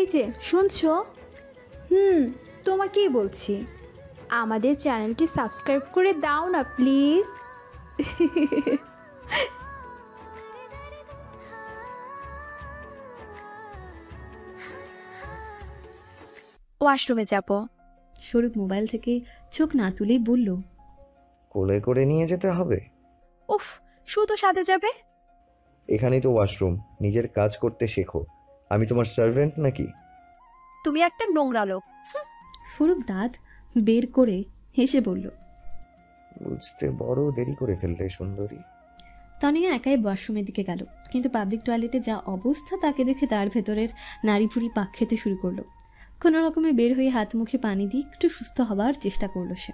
এই যে শুনছো? তোমাকেই বলছি, আমাদের চ্যানেলটি সাবস্ক্রাইব করে দাও না প্লিজ। ওয়াশরুমে যাব। স্বরূপ মোবাইল থেকে চোখ না তুলেই বলল, কোলে করে নিয়ে যেতে হবে? উফ, শুধু সাথে যাবে? এখানেই তো ওয়াশরুম, নিজের কাজ করতে শেখো। আমি তোমার সার্ভেন্ট নাকি? তুমি একটা নোংরা লোক। স্বরূপ দাঁত বের করে হেসে বলল। বুঝতে বড় দেরি করে ফেললে সুন্দরী। তনিয়া একাই ওয়াশরুমের দিকে গেল, কিন্তু পাবলিক টয়লেটে যা অবস্থা তাকে দেখে তার ভেতরের নাড়ি ভুড়ি পাক খেতে শুরু করলো। কোনো রকমে বের হয়ে হাত মুখে পানি দিয়ে একটু সুস্থ হবার চেষ্টা করলো সে।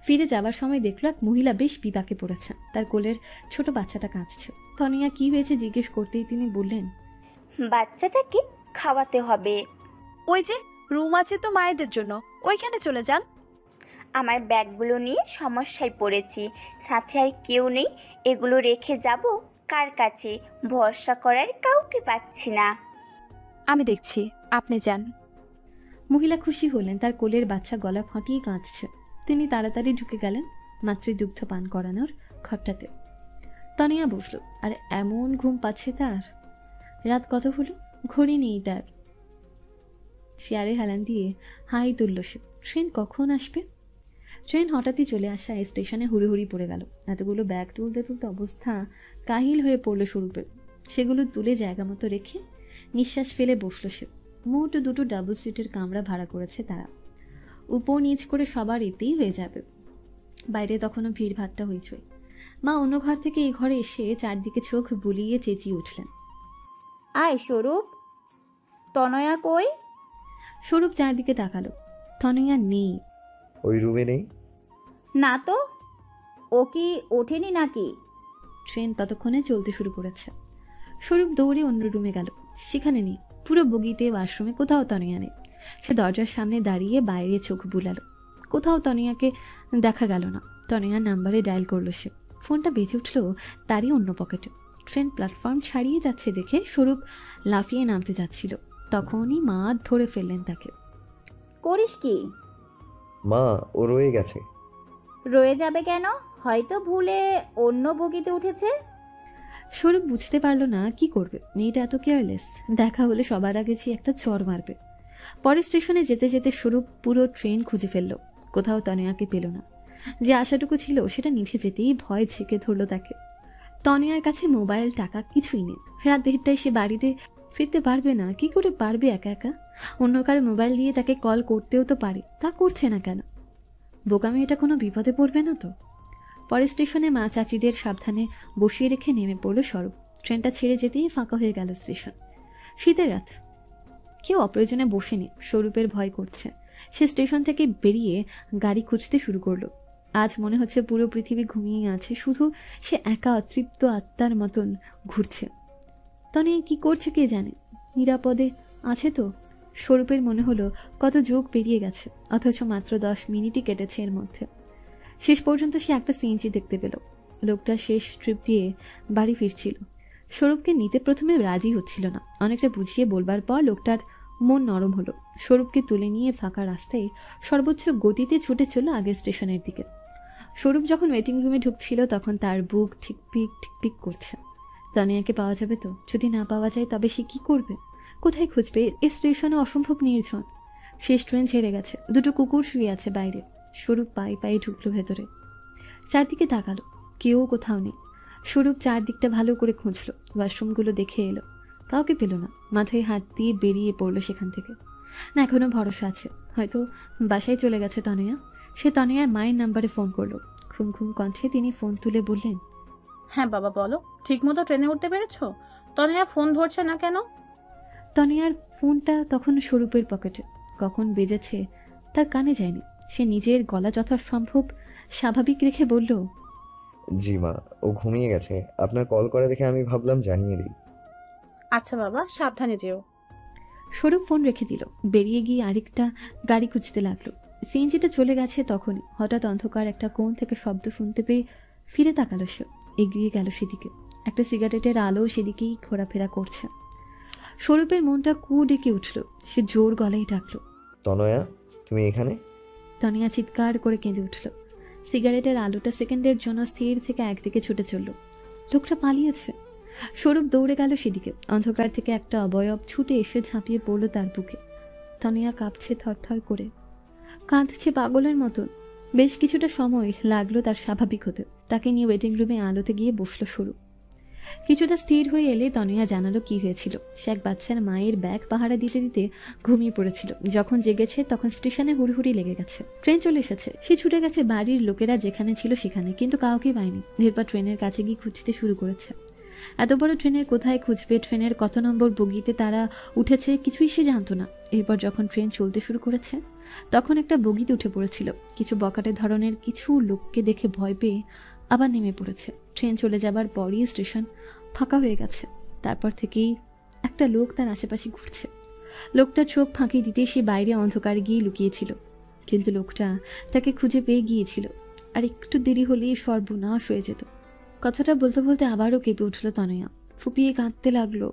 ফিরে যাবার সময় দেখলো এক মহিলা বেশ বিপাকে পড়েছে, তার কোলের ছোট বাচ্চাটা কাঁদছে। তনিয়া কি হয়েছে জিজ্ঞেস করতেই তিনি বললেন, বাচ্চাটাকে খাওয়াতে হবে। ওই যে রুম আছে তো মায়েদের জন্য, ওইখানে চলে যান। আমার ব্যাগগুলো নিয়ে সমস্যায় পড়েছি, সাথে আর কেউ নেই। এগুলো রেখে যাব কার কাছে? ভরসা করার কাউকে পাচ্ছি না। আমি দেখছি, আপনি যান। মহিলা খুশি হলেন, তার কোলের বাচ্চা গলা ফাটিয়ে কাঁদছে। তিনি তাড়াতাড়ি ঢুকে গেলেন মাতৃদুগ্ধ পান করানোর ঘরটাতে। তনিয়া বসলো, আর এমন ঘুম পাচ্ছে তার। রাত কত হলো ঘড়ি নেই তার। চেয়ারে হেলান দিয়ে হাই তুলল সে। ট্রেন কখন আসবে? ট্রেন হঠাৎই চলে আসায় স্টেশনে হুড়োহুড়ি পড়ে গেল। এতগুলো ব্যাগ তুলতে তুলতে অবস্থা কাহিল হয়ে পড়ল স্বরূপের। সেগুলো তুলে জায়গা মতো রেখে নিঃশ্বাস ফেলে বসলো সে। মোট দুটো ডাবল সিটের কামরা ভাড়া করেছে তারা। উপর নিচ করে সবার এতেই হয়ে যাবে। বাইরে তখনও ভিড়ভাট্টা হইচই। মা অন্য ঘর থেকে এই ঘরে এসে চারদিকে চোখ বুলিয়ে চেঁচিয়ে উঠলেন, আয় স্বরূপ, তনয়া কই? স্বরূপ চারদিকে তাকালো। তনয়া নেই। ওই রুমে নেই? না তো, ও কি ওঠেনি নাকি? ট্রেন ততক্ষণে চলতে শুরু করেছে। স্বরূপ দৌড়ে অন্য রুমে গেল, সেখানে নেই। পুরো বগিতে ওয়াশরুমে কোথাও তনয়া নেই। সে দরজার সামনে দাঁড়িয়ে বাইরে চোখ বুলালো, কোথাও তনয়াকে দেখা গেল না। তনয়ার নাম্বারে ডায়াল করলো সে। ফোনটা বেজে উঠল তারই অন্য পকেটে। ট্রেন প্ল্যাটফর্ম ছাড়িয়ে যাচ্ছে দেখে স্বরূপ লাফিয়ে নামতে যাচ্ছিল, তখনই মা ধরে ফেললেন তাকে। করিস কি? মা, ও রয়ে গেছে। রয়ে যাবে কেন? হয়তো ভুলে অন্য বগিতে উঠেছে। স্বরূপ বুঝতে পারলো না কি করবে। মেয়েটা এত কেয়ারলেস, দেখা হলে সবার আগে একটা চড় মারবে। পরে স্টেশনে যেতে যেতে স্বরূপ পুরো ট্রেন খুঁজে ফেলল, কোথাও তনয়াকে পেল না। যে আশাটুকু ছিল সেটা নিভে যেতেই ভয় ঝেঁকে ধরল তাকে। তনয়ার কাছে মোবাইল, টাকা কিছুই নেই। রাত 1:30টায় সে বাড়িতে ফিরতে পারবে না। কি করে পারবে একা একা? অন্য কারো মোবাইল দিয়ে তাকে কল করতেও তো পারে, তা করছে না কেন? বোকামি, এটা কোনো বিপদে পড়বে না তো? পরে স্টেশনে মা চাচিদের সাবধানে বসিয়ে রেখে নেমে পড়ল স্বরূপ। ট্রেনটা ছেড়ে যেতেই ফাঁকা হয়ে গেল স্টেশন। শীতের রাত, কেউ অপ্রয়োজনে বসেনি। স্বরূপের ভয় করছে। সে স্টেশন থেকে বেরিয়ে গাড়ি খুঁজতে শুরু করলো। আজ মনে হচ্ছে পুরো পৃথিবী ঘুমিয়ে আছে, শুধু সে একা অতৃপ্ত আত্মার মতন ঘুরছে। তনিয়া কি করছে কে জানে? নিরাপদে আছে তো? স্বরূপের মনে হলো কত যুগ পেরিয়ে গেছে, অথচ মাত্র 10 মিনিটই কেটেছে এর মধ্যে। শেষ পর্যন্ত সে একটা সিএনজি দেখতে পেল। লোকটা শেষ ট্রিপ দিয়ে বাড়ি ফিরছিল। স্বরূপকে নিতে প্রথমে রাজি হচ্ছিল না। অনেকটা বুঝিয়ে বলবার পর লোকটার মন নরম হলো। স্বরূপকে তুলে নিয়ে ফাঁকা রাস্তায় সর্বোচ্চ গতিতে ছুটে চলল আগের স্টেশনের দিকে। স্বরূপ যখন ওয়েটিং রুমে ঢুকছিল তখন তার বুক ঠিকপিক ঠিকপিক করছে। তনয়াকে পাওয়া যাবে তো? যদি না পাওয়া যায় তবে সে কি করবে? কোথায় খুঁজবে? এই স্টেশনে অসম্ভব নির্জন। শেষ ট্রেন ছেড়ে গেছে। দুটো কুকুর শুয়ে আছে বাইরে। স্বরূপ পায়ে পায়ে ঢুকলো ভেতরে। চারদিকে তাকালো, কেউ কোথাও নেই। স্বরূপ চারদিকটা ভালো করে খুঁজলো, ওয়াশরুমগুলো দেখে এলো, কাউকে পেল না। মাথায় হাত দিয়ে বেরিয়ে পড়লো সেখান থেকে। না, এখনো ভরসা আছে, হয়তো বাসায় চলে গেছে তনয়া। সে তনয়ার মায়ের নাম্বারে ফোন করলো। ঘুম ঘুম কণ্ঠে তিনি ফোন তুলে বললেন, হ্যাঁ বাবা বলো, ঠিকমতো ট্রেনে উঠতে পেরেছো? তনয়া ফোন ধরছে না কেন? তনয়ার ফোনটা তখন স্বরূপের পকেটে। কখন বেজেছে তার কানে যায়নি। সে নিজের গলা যথাসম্ভব স্বাভাবিক রেখে বলল, জি মা, ও ঘুমিয়ে গেছে। আপনার কল করে দেখে আমি ভাবলাম জানিয়ে দিই। আচ্ছা বাবা, সাবধানে যেও। স্বরূপ ফোন রেখে দিল। বেরিয়ে গিয়ে আরেকটা গাড়ি খুঁজতে লাগলো। সিএনজিটা চলে গেছে তখনই হঠাৎ অন্ধকার একটা কোণ থেকে শব্দ শুনতে পেয়ে ফিরে তাকালো সে। এগিয়ে গেল সেদিকে। একটা সিগারেটের আলো সেদিকেই ঘোরাফেরা করছে। স্বরূপের মনটা কু ডেকে উঠল। সে জোর গলায় ডাকলো, তনয়া, তুমি এখানে? তনিয়া চিৎকার করে কেঁদে উঠল। সিগারেটের আলোটা সেকেন্ডের জন্য স্থির থেকে একদিকে ছুটে চলল। লোকটা পালিয়েছে। স্বরূপ দৌড়ে গেল সেদিকে। অন্ধকার থেকে একটা অবয়ব ছুটে এসে ঝাঁপিয়ে পড়ল তার বুকে। তনিয়া কাঁপছে থরথর করে, কাঁদছে পাগলের মতন। বেশ কিছুটা সময় লাগলো তার স্বাভাবিক হতে। তাকে নিয়ে ওয়েটিং রুমে আলোতে গিয়ে বসল স্বরূপ। কিছুটা স্থির হয়ে এলে তনিয়া জানালো কি হয়েছিল। সে এক বাচ্চার মায়ের ব্যাগ পাহারা দিতে দিতে ঘুমিয়ে পড়েছিল। যখন জেগেছে তখন স্টেশনে হুড়হুড়ি লেগে গেছে। ট্রেন চলে এসেছে। সে ছুটে গেছে বাড়ির লোকেরা যেখানে ছিল সেখানে, কিন্তু কাউকে পায়নি। এরপর ট্রেনের কাছে গিয়ে খুঁজতে শুরু করেছে। এত বড় ট্রেনের কোথায় খুঁজবে, ট্রেনের কত নম্বর বগিতে তারা উঠেছে কিছুই সে জানতো না। এরপর যখন ট্রেন চলতে শুরু করেছে তখন একটা বগিতে উঠে পড়েছিল। কিছু বকাটে ধরনের কিছু লোককে দেখে ভয় পেয়ে আবার নেমে পড়েছে। ট্রেন চলে যাবার পরই স্টেশন ফাঁকা হয়ে গেছে। তারপর থেকেই একটা লোক তার আশেপাশে ঘুরছে। লোকটার চোখ ফাঁকি দিতে সে বাইরে অন্ধকারে গিয়ে লুকিয়েছিল, কিন্তু লোকটা তাকে খুঁজে পেয়ে গিয়েছিল। আর একটু দেরি হলেই সর্বনাশ হয়ে যেত। কথাটা বলতে বলতে আবারও কেঁপে উঠল তনয়া। ফুপিয়ে কাঁদতে লাগলো।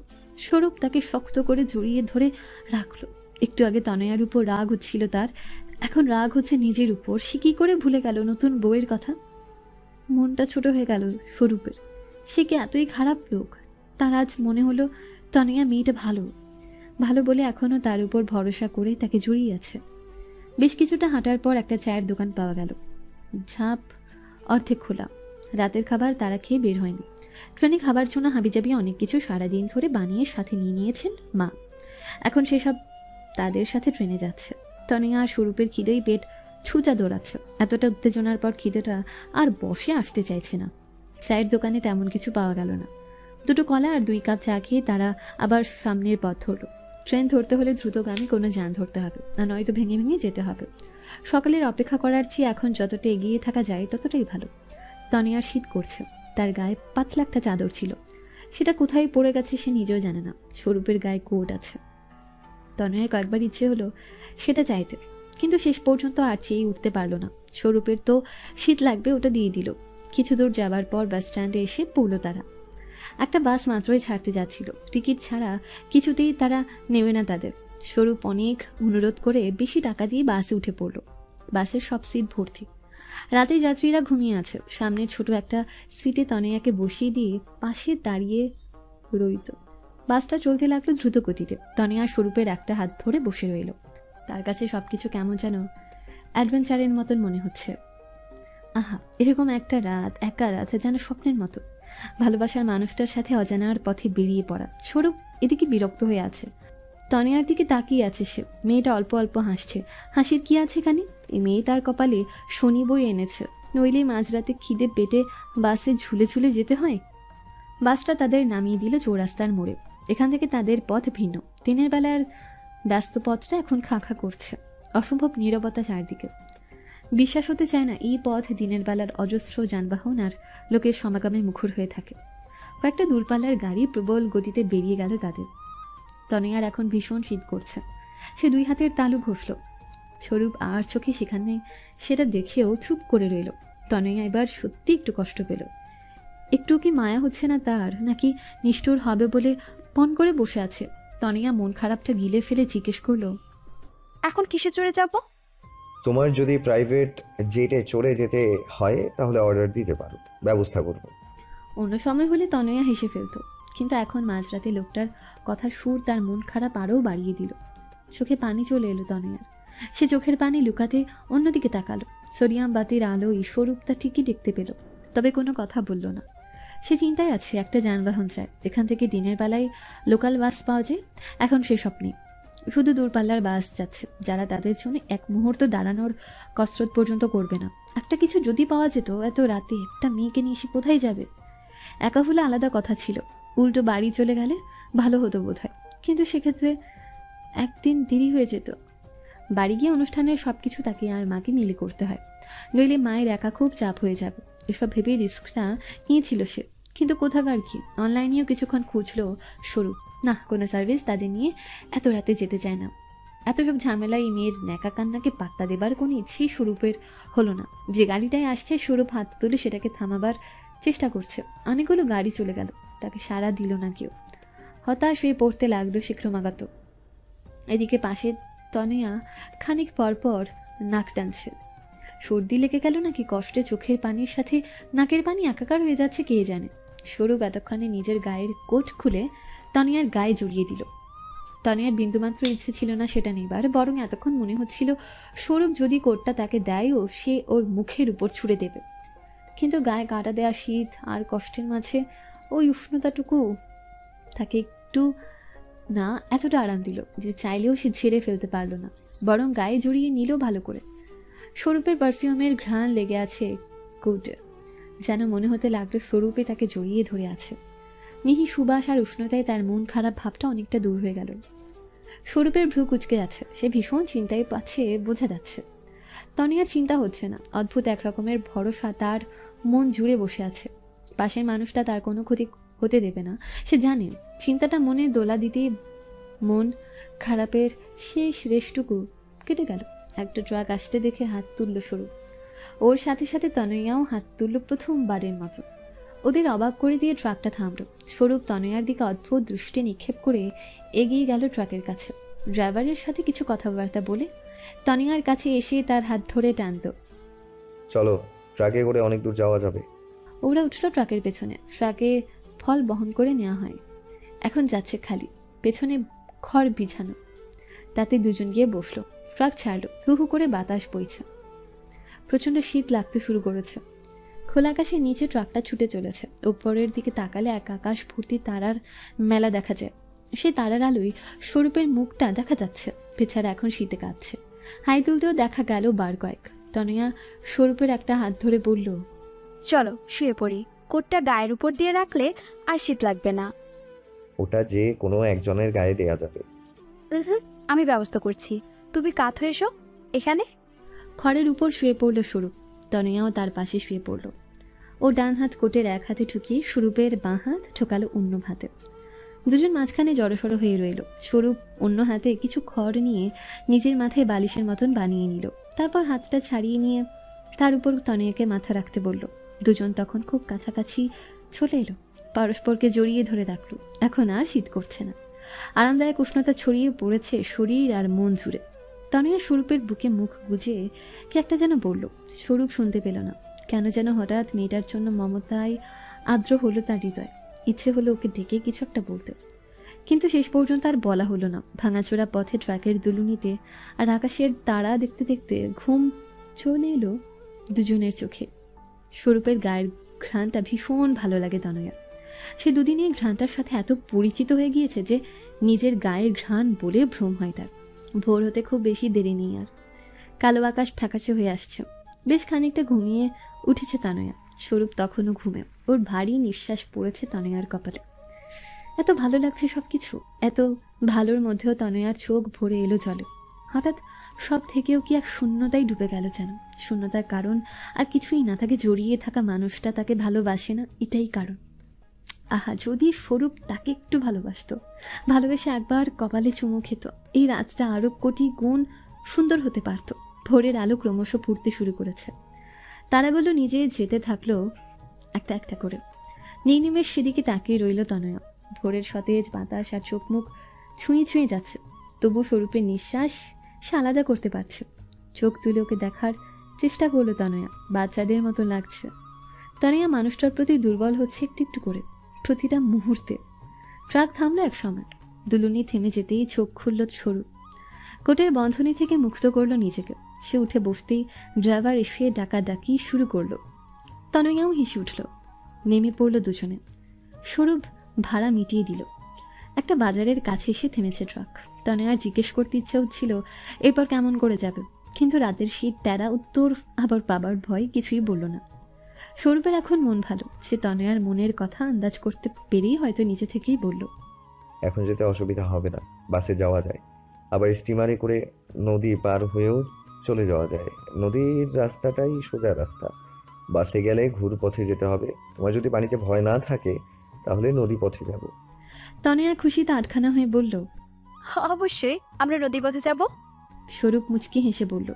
স্বরূপ তাকে শক্ত করে জড়িয়ে ধরে রাখলো। একটু আগে তনয়ার উপর রাগ হচ্ছিল তার, এখন রাগ হচ্ছে নিজের উপর। সে কি করে ভুলে গেল নতুন বউয়ের কথা? মনটা ছোট হয়ে গেল স্বরূপের। সে কি এতই খারাপ লোক? তার আজ মনে হলো তনয়া মেয়েটা ভালো ভালো বলে এখনও তার উপর ভরসা করে তাকে জড়িয়ে আছে। বেশ কিছুটা হাঁটার পর একটা চায়ের দোকান পাওয়া গেল। ঝাঁপ অর্ধেক খোলা। রাতের খাবার তারা খেয়ে বের হয়নি। ট্রেনে খাবার জন্য হাবিজাবি অনেক কিছু সারাদিন ধরে বানিয়ে সাথে নিয়ে নিয়েছেন মা। এখন সেসব তাদের সাথে ট্রেনে যাচ্ছে। তনিয়া আর স্বরূপের খিদেই পেট ছুঁচা দৌড়াচ্ছে। এতটা উত্তেজনার পর খিদেটা আর বসে আসতে চাইছে না। চায়ের দোকানে তেমন কিছু পাওয়া গেল না। দুটো কলা আর 2 কাপ চা খেয়ে তারা আবার সামনের পথ ধরল। ট্রেন ধরতে হলে দ্রুতগামী কোনো যান ধরতে হবে, আর নয়তো ভেঙে ভেঙে যেতে হবে। সকালের অপেক্ষা করার চেয়ে এখন যতটা এগিয়ে থাকা যায় ততটাই ভালো। তনিয়ার শীত করছে। তার গায়ে পাতলা একটা চাদর ছিল, সেটা কোথায় পড়ে গেছে সে নিজেও জানে না। স্বরূপের গায়ে কোট আছে। তনয়ার কয়েকবার ইচ্ছে হলো সেটা চাইতে, কিন্তু শেষ পর্যন্ত আর চেয়ে উঠতে পারলো না। স্বরূপের তো শীত লাগবে, ওটা দিয়ে দিল। কিছু দূর যাবার পর বাস স্ট্যান্ডে এসে পড়ল তারা। একটা বাস মাত্রই ছাড়তে যাচ্ছিল। টিকিট ছাড়া কিছুতেই তারা নেবে না তাদের। স্বরূপ অনেক অনুরোধ করে বেশি টাকা দিয়ে বাসে উঠে পড়ল। বাসের সব সিট ভর্তি। রাতে যাত্রীরা ঘুমিয়ে আছে। সামনের ছোট একটা সিটে তনয়াকে বসিয়ে দিয়ে পাশে দাঁড়িয়ে রইত। বাসটা চলতে লাগলো দ্রুত গতিতে। তনয়া স্বরূপের একটা হাত ধরে বসে রইল। তার কাছে সবকিছু কেমন যেন অ্যাডভেঞ্চারের মতন মনে হচ্ছে। আহা, এরকম একটা রাত, একা রাত যেন স্বপ্নের মতো। ভালোবাসার মানুষটার সাথে অজানার পথে বেরিয়ে পড়া। স্বরূপ এদিকে বিরক্ত হয়ে আছে। তনয়ার দিকে তাকিয়ে আছে সে। মেয়েটা অল্প অল্প হাসছে। হাসির কি আছে এখানে? এই মেয়ে তার কপালে শনি বই এনেছে, নইলে মাঝরাতে খিদে পেটে বাসে ঝুলে ঝুলে যেতে হয়। বাসটা তাদের নামিয়ে দিল চৌরাস্তার মোড়ে। এখান থেকে তাদের পথ ভিন্ন। দিনের বেলার ব্যস্ত পথটা এখন খাঁ খাঁ করছে। অসম্ভব নীরবতা চারদিকে। বিশ্বাস হতে চায় না এই পথ দিনের বেলার অজস্র যানবাহন আর লোকের সমাগমে মুখর হয়ে থাকে। কয়েকটা দূরপাল্লার গাড়ি প্রবল গতিতে বেরিয়ে গেল তাদের। তনয়ার এখন ভীষণ শীত করছে। সে 2 হাতের তালু ঘষল। স্বরূপ আর চোখে সেখানে সেটা দেখেও চুপ করে রইল। তনয়া এবার সত্যি একটু কষ্ট পেল। একটু কি মায়া হচ্ছে না তার, নাকি নিষ্ঠুর হবে বলে পণ করে বসে আছে? তনয়া মন খারাপটা গিলে ফেলে জিজ্ঞেস করলো, এখন কিসে চড়ে যাব? তোমার যদি প্রাইভেট জেটে চড়ে যেতে হয় তাহলে অর্ডার দিতে পারো, ব্যবস্থা করবো। অন্য সময় হলে তনয়া হেসে ফেলত, কিন্তু এখন মাঝরাতে লোকটার কথার সুর তার মন খারাপ আরও বাড়িয়ে দিল। চোখে পানি চলে এলো তনয়ার। সে চোখের পানি লুকাতে অন্যদিকে তাকালো। সোডিয়াম বাতির আলো স্বরূপ তা ঠিকই দেখতে পেল, তবে কোনো কথা বলল না। সে চিন্তায় আছে। একটা যানবাহন চায়। এখান থেকে দিনের বেলায় লোকাল বাস পাওয়া যায়। এখন সে স্বপ্নে শুধু দূরপাল্লার বাস যাচ্ছে, যারা তাদের জন্য এক মুহূর্ত দাঁড়ানোর কসরত পর্যন্ত করবে না। একটা কিছু যদি পাওয়া যেত, এত রাতে একটা মেয়েকে নিয়ে সে কোথায় যাবে? একা হলে আলাদা কথা ছিল, উল্টো বাড়ি চলে গেলে ভালো হতো বোধহয়, কিন্তু সেক্ষেত্রে একদিন দেরি হয়ে যেত। বাড়ি গিয়ে অনুষ্ঠানের সবকিছু তাকে আর মাকে মিলে করতে হয়, নইলে মায়ের একা খুব চাপ হয়ে যাবে। এসব ভেবে রিস্কটা নিয়েছিল সে, কিন্তু কোথাকার কি। অনলাইনেও কিছুক্ষণ খুঁজলো স্বরূপ। না, কোনো সার্ভিস তাদের নিয়ে এত রাতে যেতে চায় না। এত সব ঝামেলায় মেয়ের ন্যাকা কান্নাকে পাত্তা দেবার কোনো ইচ্ছেই স্বরূপের হলো না। যে গাড়িটায় আসছে স্বরূপ হাত তুলে সেটাকে থামাবার চেষ্টা করছে। অনেকগুলো গাড়ি চলে গেল, তাকে সাড়া দিল না কেউ। হতাশ হয়ে পড়তে লাগলো সে ক্রমাগত। এদিকে পাশে তনয়া খানিক পরপর নাক টানছে। সর্দি লেগে গেল নাকি কষ্টে চোখের পানির সাথে নাকের পানি একাকার হয়ে যাচ্ছে কে জানে। স্বরূপ এতক্ষণে নিজের গায়ের কোট খুলে তনয়ার গায়ে জড়িয়ে দিল। তনয়ার বিন্দুমাত্র ইচ্ছে ছিল না সেটা নেবার, বরং এতক্ষণ মনে হচ্ছিল স্বরূপ যদি কোটটা তাকে দেয়ও সে ওর মুখের উপর ছুঁড়ে দেবে। কিন্তু গায়ে কাটা দেওয়া শীত আর কষ্টের মাঝে ওই উষ্ণতাটুকু তাকে একটু না এতটা আরাম দিল যে চাইলেও সে ঝেড়ে ফেলতে পারল না, বরং গায়ে জড়িয়ে নিল ভালো করে। স্বরূপের পারফিউমের ঘ্রাণ লেগে আছে কোটে, যেন মনে হতে লাগলো স্বরূপে তাকে জড়িয়ে ধরে আছে। মিহি সুবাস আর উষ্ণতায় তার মন খারাপ ভাবটা অনেকটা দূর হয়ে গেল। স্বরূপের ভ্রু কুচকে যাচ্ছে, সে ভীষণ চিন্তায় পাচ্ছে বোঝা যাচ্ছে। তনয়ার চিন্তা হচ্ছে না, অদ্ভুত এক রকমের ভরসা তার মন জুড়ে বসে আছে। পাশের মানুষটা তার কোনো ক্ষতি হতে দেবে না সে জানে। চিন্তাটা মনে দোলা দিতে মন খারাপের শেষ রেশটুকু কেটে গেল। একটা ট্রাক আসতে দেখে হাত তুলল স্বরূপ, ওর সাথে সাথে তনয়াও হাত তুলল প্রথমবারের মতো। ওদের অবাক করে দিয়ে ট্রাকটা থামল। স্বরূপ তনয়ার দিকে অদ্ভুত দৃষ্টি নিক্ষেপ করে এগিয়ে গেল ট্রাকের কাছে। ড্রাইভারের সাথে কিছু কথাবার্তা বলে তনয়ার কাছে এসে তার হাত ধরে টানত। চলো, ট্রাকে করে অনেক দূর যাওয়া যাবে। ওরা উঠল ট্রাকের পেছনে। ট্রাকে ফল বহন করে নেওয়া হয়, এখন যাচ্ছে খালি, পেছনে খড় বিছানো। তাতে দুজন গিয়ে বসলো। ট্রাক ছাড়লো, হু হু করে বাতাস বইছে, প্রচণ্ড শীত লাগতে শুরু করেছে। খোলা আকাশের নিচে ট্রাকটা ছুটে চলেছে। উপরের দিকে তাকালে এক আকাশ ভর্তি তারার মেলা দেখা যায়। সে তারার আলোয় স্বরূপের মুখটা দেখা যাচ্ছে। বেচারা এখন শীতে কাঁদছে। হাই তুলতেও দেখা গেল বার কয়েক। তনয়া স্বরূপের একটা হাত ধরে বলল, চলো শুয়ে পড়ি, কোটটা গায়ের উপর দিয়ে রাখলে আর শীত লাগবে না। ওটা যে কোনো একজনের গায়ে দেয়া যাবে। আমি ব্যবস্থা করছি, তুমি কাত হয়ে এসো এখানে। খড়ের উপর শুয়ে পড়ল স্বরূপ। তনয়াও তার পাশে শুয়ে পড়ল। ও ডান হাত কোটের এক হাতে ঠুকিয়ে স্বরূপের বাঁ হাত ঠোকালো অন্য হাতে। দুজন মাঝখানে জড়সড় হয়ে রইল। স্বরূপ অন্য হাতে কিছু খড় নিয়ে নিজের মাথায় বালিশের মতন বানিয়ে নিল। তারপর হাতটা ছাড়িয়ে নিয়ে তার উপর তনয়াকে মাথা রাখতে বলল। দুজন তখন খুব কাছাকাছি চলে এলো, পরস্পরকে জড়িয়ে ধরে রাখলো। এখন আর শীত করছে না, আরামদায়ক উষ্ণতা ছড়িয়ে পড়েছে শরীর আর মন জুড়ে। তনয়া স্বরূপের বুকে মুখ গুজে কে একটা যেন বলল। স্বরূপ শুনতে পেল না। কেন যেন হঠাৎ মেয়েটার জন্য মমতায় আর্দ্র হলো তার হৃদয়। ইচ্ছে হলো ওকে ডেকে কিছু একটা বলতে, কিন্তু শেষ পর্যন্ত আর বলা হলো না। ভাঙাচোরা পথে ট্রাকের দুলুনিতে আর আকাশের তারা দেখতে দেখতে ঘুম চলে এলো দুজনের চোখে। স্বরূপের গায়ের ঘ্রাণটা ভীষণ ভালো লাগে তনয়া। সে দুদিনে ঘ্রাণটার সাথে এত পরিচিত হয়ে গিয়েছে যে নিজের গায়ের ঘ্রাণ বলে ভ্রম হয় তার। ভোর হতে খুব বেশি দেরি নেই আর। কালো আকাশ ফ্যাকাশে হয়ে আসছে। বেশ খানিকটা ঘুমিয়ে উঠেছে তনয়া। স্বরূপ তখনও ঘুমে। ওর ভারী নিঃশ্বাস পড়েছে তনয়ার কপালে। এত ভালো লাগছে সব কিছু। এত ভালোর মধ্যেও তনয়ার চোখ ভরে এলো জলে। হঠাৎ সব থেকেও কি এক শূন্যতায় ডুবে গেল যেন। শূন্যতার কারণ আর কিছুই না, তাকে জড়িয়ে থাকা মানুষটা তাকে ভালোবাসে না, এটাই কারণ। আহা, যদি স্বরূপ তাকে একটু ভালোবাসতো, ভালোবেসে একবার কপালে চুমু খেত, এই রাতটা আরো কোটি গুণ সুন্দর হতে পারত। ভোরের আলো ক্রমশ ফুটতে শুরু করেছে। তারাগুলো নিজে যেতে থাকলো একটা একটা করে। নির্নিমেষ সেদিকে তাকিয়ে রইল তনয়া। ভোরের সতেজ বাতাস আর চোখ মুখ ছুঁয়ে ছুঁয়ে যাচ্ছে। তবু স্বরূপের নিঃশ্বাস সে আলাদা করতে পারছে। চোখ তুলে ওকে দেখার চেষ্টা করলো তনয়া। বাচ্চাদের মতো লাগছে। তনয়া মানুষটার প্রতি দুর্বল হচ্ছে একটু একটু করে, প্রতিটা মুহূর্তে। ট্রাক থামলো এক সময়। দুলুনি থেমে যেতেই চোখ খুলল স্বরূপ। কোটের বন্ধনী থেকে মুক্ত করলো নিজেকে। সে উঠে বসতেই ড্রাইভার এসে ডাকাডাকি শুরু করলো। তনয়াও হেসে উঠল। নেমে পড়ল দুজনে। স্বরূপ ভাড়া মিটিয়ে দিল। একটা বাজারের কাছে এসে থেমেছে ট্রাক। তনয়ার জিজ্ঞেস করতে ইচ্ছে হচ্ছিল এরপর কেমন করে যাবে, কিন্তু রাতের শীত তেরা উত্তর আবার পাবার ভয় কিছুই বলল না। স্বরূপের এখন মন ভালো। সে তনয়ার মনের কথা আন্দাজ করতে পেরেই হয়তো নিজে থেকেই বলল, এখন যেতে অসুবিধা হবে না, বাসে যাওয়া যায়। আবার স্টিমারে করে নদী পার হয়েও চলে যাওয়া যায়। নদীর রাস্তাটাই সোজা রাস্তা। বাসে গেলে ঘুর পথে যেতে হবে। তোমার যদি পানিতে ভয় না থাকে তাহলে নদী পথে যাব। তনয়া খুশিতে আটখানা হয়ে বলল, অবশ্যই, আমরা নদীপথে যাব। স্বরূপ মুচকি হেসে বলল,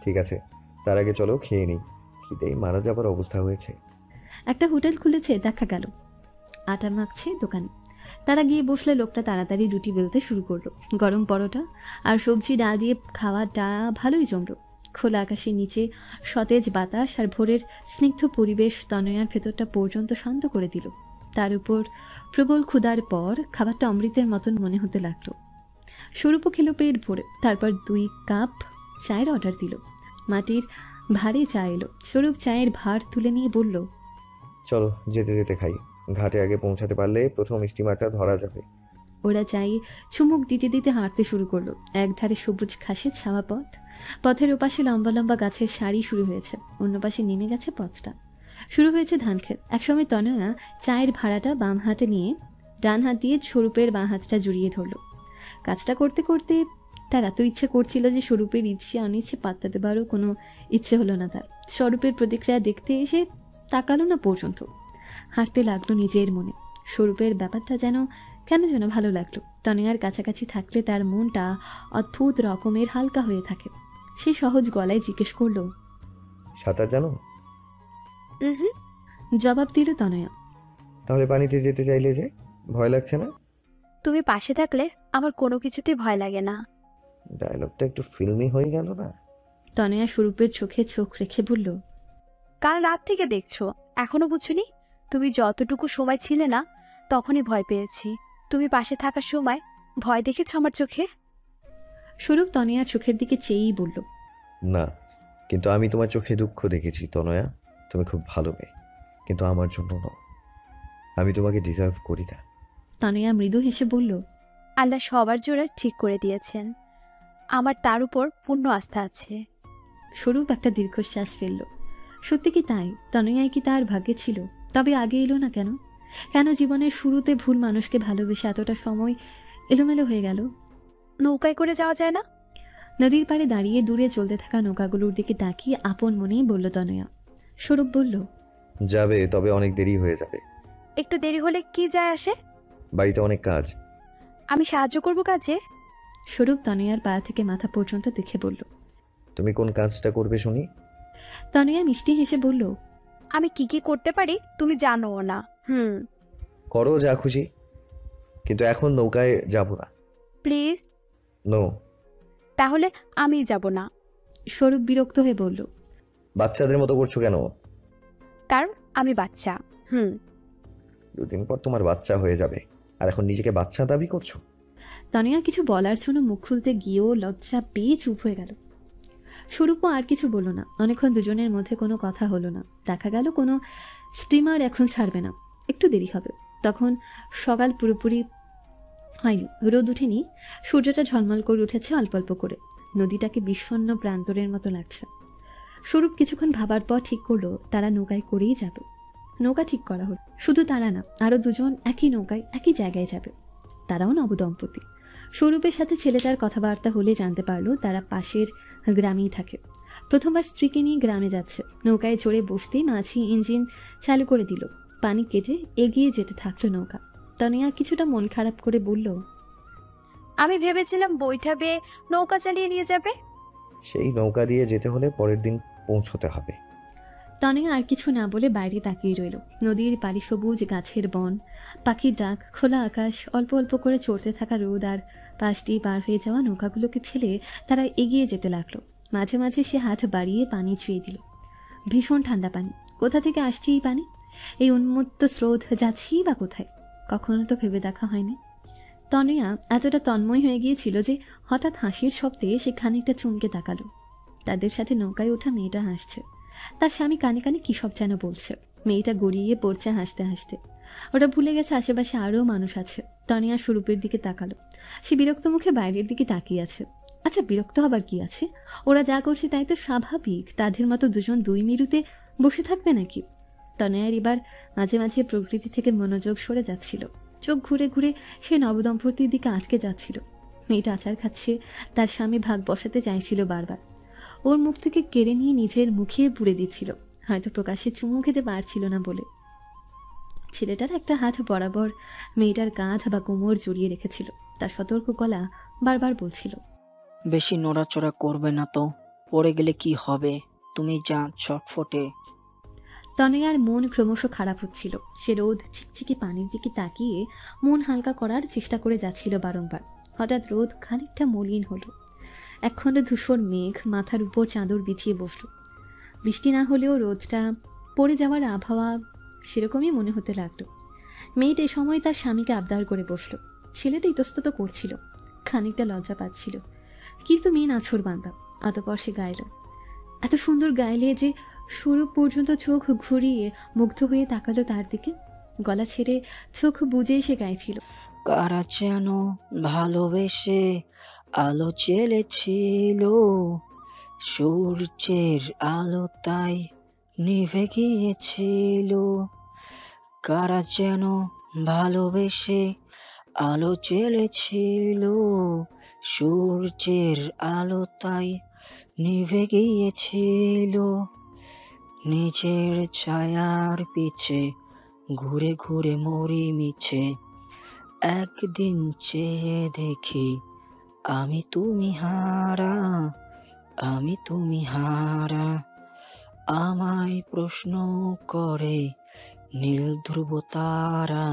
ঠিক আছে, তার আগে চলো খেয়ে নিই, খিদেই মারা যাবার অবস্থা হয়েছে। একটা হোটেল খুলেছে দেখা গেল। আটা মাখছে দোকানে। তারা গিয়ে বসলে লোকটা তাড়াতাড়ি রুটি বেলতে শুরু করলো। গরম পরোটা আর সবজি ডাল দিয়ে খাওয়াটা ভালোই জমল। খোলা আকাশের নিচে সতেজ বাতাস আর ভোরের স্নিগ্ধ পরিবেশ তনয়ার ভেতরটা পর্যন্ত শান্ত করে দিল। তার উপর প্রবল ক্ষুধার পর খাবারটা অমৃতের মতন মনে হতে লাগলো। স্বরূপও খেলো পেট ভরে। তারপর 2 কাপ চায়ের অর্ডার দিল। মাটির ভারে চা এলো। স্বরূপ চায়ের ভার তুলে নিয়ে বলল, চলো যেতে যেতে খাই, ঘাটে আগে পৌঁছাতে পারলে প্রথম স্টিমারটা ধরা যাবে। ওরা চাই চুমুক দিতে দিতে হাঁটতে শুরু করলো। একধারে সবুজ ঘাসের ছাওয়া পথ, পথের ওপাশে লম্বা লম্বা গাছের সারি শুরু হয়েছে, অন্য পাশে নেমে গেছে পথটা। শুরু হয়েছে ধানক্ষেত। একসময় তনয়া চায়ের ভাড়াটা বাম হাতে নিয়ে ডান হাত দিয়ে স্বরূপের বাঁ হাতটা জড়িয়ে ধরল। কাজটা করতে করতে তার এত ইচ্ছে করছিল যে স্বরূপের ইচ্ছে অনিচ্ছে পাত্তা দেবারও কোনো ইচ্ছে হলো না তার। স্বরূপের প্রতিক্রিয়া দেখতে এসে তাকালো না পর্যন্ত। হাঁটতে লাগলো নিজের মনে। স্বরূপের ব্যাপারটা কেন যেন ভালো লাগলো। তনয়ার কাছাকাছি থাকলে তার মনটা অদ্ভুত রকমের হালকা হয়ে থাকে। সে সহজ গলায় জিজ্ঞেস করলো, সাঁতার জানো? জবাব দিল তনয়া। তাহলে পানিতে যেতে চাইলে যে ভয় লাগছে না? তুমি পাশে থাকলে আমার কোনো কিছুতেই ভয় লাগে না। ডায়লগটা একটু ফিল্মি হয়ে গেল না? তনয়া স্বরূপের চোখে চোখ রেখে বলল, কাল রাত থেকে দেখছো, এখনো বুঝুনি? তুমি যতটুকু সময় ছিলে না তখনই ভয় পেয়েছি। তুমি পাশে থাকার সময় ভয় দেখেছো আমার চোখে? স্বরূপ তনয়ার চোখের দিকে চেয়েই বলল, না, কিন্তু আমি তোমার চোখে দুঃখ দেখেছি তনয়া। তুমি খুব ভালো মেয়ে, কিন্তু আমার জন্য নও। আমি তোমাকে ডিজার্ভ করি না। তনয়া মৃদু হেসে বলল, আল্লাহ সবার জোরে ঠিক করে দিয়েছেন, আমার তার উপর পূর্ণ আস্থা আছে। স্বরূপ একটা দীর্ঘশ্বাস ফেলল। সত্যি কি তাই? তনয়াই কি তার ভাগ্যে ছিল? তবে আগে এলো না কেন? কেন জীবনের শুরুতে ভুল মানুষকে ভালোবেসে এতটা সময় এলোমেলো হয়ে গেল? নৌকায় করে যাওয়া যায় না? নদীর পাড়ে দাঁড়িয়ে দূরে চলতে থাকা নৌকাগুলোর দিকে তাকিয়ে আপন মনেই বলল তনয়া। স্বরূপ বলল, যাবে, তবে অনেক দেরি হয়ে যাবে। একটু দেরি হলে কি যায় আসে? বাড়িতে অনেক কাজ। আমি সাহায্য করব কাজে। স্বরূপ তনয়ার পা থেকে মাথা পর্যন্ত দেখে বলল, তুমি কোন কাজটা করবে শুনি? তনয়া মিষ্টি হেসে বলল, আমি কি কি করতে পারি তুমি জানোও না। করো যা খুশি, কিন্তু এখন নৌকায় যাব না। প্লিজ। নো। তাহলে আমি যাব না। স্বরূপ বিরক্ত হয়ে বলল, বাচ্চাদের মতো করছো কেন? কারণ আমি বাচ্চা। 2 দিন পর তোমার বাচ্চা হয়ে যাবে, আর এখন নিজেকে বাচ্চা দাবি করছো? তনয়া কিছু বলার জন্য মুখ খুলতে গিয়েও লজ্জা পেয়ে চুপ হয়ে গেল। স্বরূপও আর কিছু বলল না। অনেকক্ষণ দুজনের মধ্যে কোনো কথা হলো না। দেখা গেল কোনো স্টিমার এখন ছাড়বে না, একটু দেরি হবে। তখন সকাল পুরোপুরি হয়নি, রোদ উঠেনি, সূর্যটা ঝলমল করে উঠেছে অল্প অল্প করে। নদীটাকে বিষণ্ণ প্রান্তরের মতো লাগছে। স্বরূপ কিছুক্ষণ ভাবার পর ঠিক করলো তারা নৌকায় করেই যাবে। নৌকা ঠিক করা হলো। শুধু তারা না, আরও 2 জন একই নৌকায় একই জায়গায় যাবে। তারাও নবদম্পতি। স্বরূপের সাথে ছেলেটার কথাবার্তা হলে জানতে পারলো তারা পাশের গ্রামেই থাকে। প্রথমবার স্ত্রীকে নিয়ে গ্রামে যাচ্ছে। নৌকায় চড়ে বসতেই মাঝি ইঞ্জিন চালু করে দিল। পানি কেটে এগিয়ে যেতে থাকলো নৌকা। তনয়া কিছুটা মন খারাপ করে বলল, আমি ভেবেছিলাম বইটা বেয়ে নৌকা চালিয়ে নিয়ে যাবে। সেই নৌকা দিয়ে যেতে হলে পরের দিন পৌঁছতে হবে। তনয়া আর কিছু না বলে বাইরে তাকিয়ে রইল। নদীর পাড়ি সবুজ গাছের বন, পাখির ডাক, খোলা আকাশ, অল্প অল্প করে চড়তে থাকা রোদ আর পাশ দিয়ে পার হয়ে যাওয়া নৌকাগুলোকে ফেলে তারা এগিয়ে যেতে লাগলো। মাঝে মাঝে সে হাত বাড়িয়ে পানি ছুঁয়ে দিল। ভীষণ ঠান্ডা পানি। কোথা থেকে আসছে এই পানি? এই উন্মত্ত স্রোত যাচ্ছেই বা কোথায়? কখনো তো ভেবে দেখা হয়নি। তনয়া এতটা তন্ময় হয়ে গিয়েছিল যে হঠাৎ হাসির শব্দে সে খানিকটা চমকে তাকালো। তাদের সাথে নৌকায় ওঠা মেয়েটা হাসছে। তার স্বামী কানে কানে কী সব যেন বলছে। মেয়েটা গড়িয়ে পড়ছে হাসতে হাসতে। ওটা ভুলে গেছে আশেপাশে আরও মানুষ আছে। তনয়া স্বরূপের দিকে তাকালো। সে বিরক্ত মুখে বাইরের দিকে তাকিয়ে আছে। আচ্ছা, বিরক্ত হবার কি আছে? ওরা যা করছে তাই তো স্বাভাবিক। তাদের মতো 2 জন 2 মেরুতে বসে থাকবে নাকি? তনয়ার এবার মাঝে মাঝে প্রকৃতি থেকে মনোযোগ সরে যাচ্ছিল। চোখ ঘুরে ঘুরে সে নবদম্পতির দিকে আটকে যাচ্ছিল। মেয়েটা আচার খাচ্ছে, তার স্বামী ভাগ বসাতে চাইছিল বারবার। ওর মুখ থেকে কেড়ে নিয়ে নিজের মুখে পুড়ে দিচ্ছিল, হয়তো প্রকাশ্যে চুমু খেতে পারছিল না বলে। ছেলেটার একটা হাত বরাবর মেয়েটার কাঁধ বা কোমর জড়িয়ে রেখেছিল। তার সতর্ক গলা বারবার বলছিল, বেশি নড়াচড়া করবে না তো, পড়ে গেলে কি হবে? তুমি যা চটফটে। তনয়ার মন ক্রমশ খারাপ হচ্ছিল। সে রোদ চিকচিকে পানির দিকে তাকিয়ে মন হালকা করার চেষ্টা করে যাচ্ছিল বারংবার। হঠাৎ রোদ খানিকটা মলিন হলো। একখণ্ড ধূসর মেঘ মাথার উপর চাদর বিছিয়ে বসল। বৃষ্টি না হলেও রোদটা পড়ে যাওয়ার আবহাওয়া সেরকমই মনে হতে লাগলো। মেয়েটা এ সময় তার স্বামীকে আবদার করে বসলো। ছেলেটা ইতস্তত করছিল, খানিকটা লজ্জা পাচ্ছিল, কিন্তু মেয়ে নাছোড় বান্দা। অতপর সে গাইল। এত সুন্দর গাইলে যে শুরু পর্যন্ত চোখ ঘুরিয়ে মুগ্ধ হয়ে তাকালো তার দিকে। গলা ছেড়ে চোখ বুজে সে গাইছিল। কারা যেন ভালোবেসে আলো জ্বেলেছিল, সূর্যের আলো তাই নিভে গিয়েছিল। কারা যেন ভালোবেসে আলো জ্বেলেছিল, সূর্যের আলো তাই নিভে গিয়েছিল। নিজের ছায়ার পিছে ঘুরে ঘুরে মরি মিছে, একদিন চেয়ে দেখি আমি তুমি হারা, আমি তুমি হারা। আমায় প্রশ্ন করে নীল ধ্রুব তারা,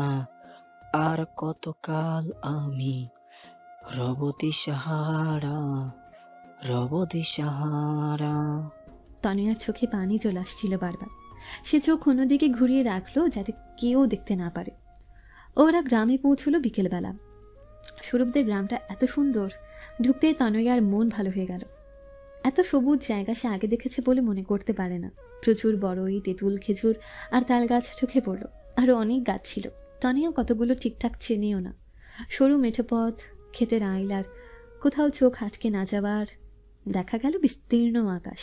আর কতকাল আমি রব দিশাহারা, রব দিশাহারা। তনয়ার চোখে পানি চলে আসছিল বারবার। সে চোখ অন্যদিকে ঘুরিয়ে রাখলো যাতে কেউ দেখতে না পারে। ওরা গ্রামে পৌঁছলো বিকেলবেলা। স্বরূপদের গ্রামটা এত সুন্দর, ঢুকতে তনয়ার মন ভালো হয়ে গেল। এত সবুজ জায়গা সে আগে দেখেছে বলে মনে করতে পারে না। প্রচুর বড়ই, তেঁতুল, খেজুর আর তাল গাছ চোখে পড়ল। আরও অনেক গাছ ছিল, তনিয়া কতগুলো ঠিকঠাক চেনেও না। সরু মেঠো পথ, ক্ষেতের আইল, আর কোথাও চোখ আটকে না যাওয়ার। দেখা গেল বিস্তীর্ণ আকাশ,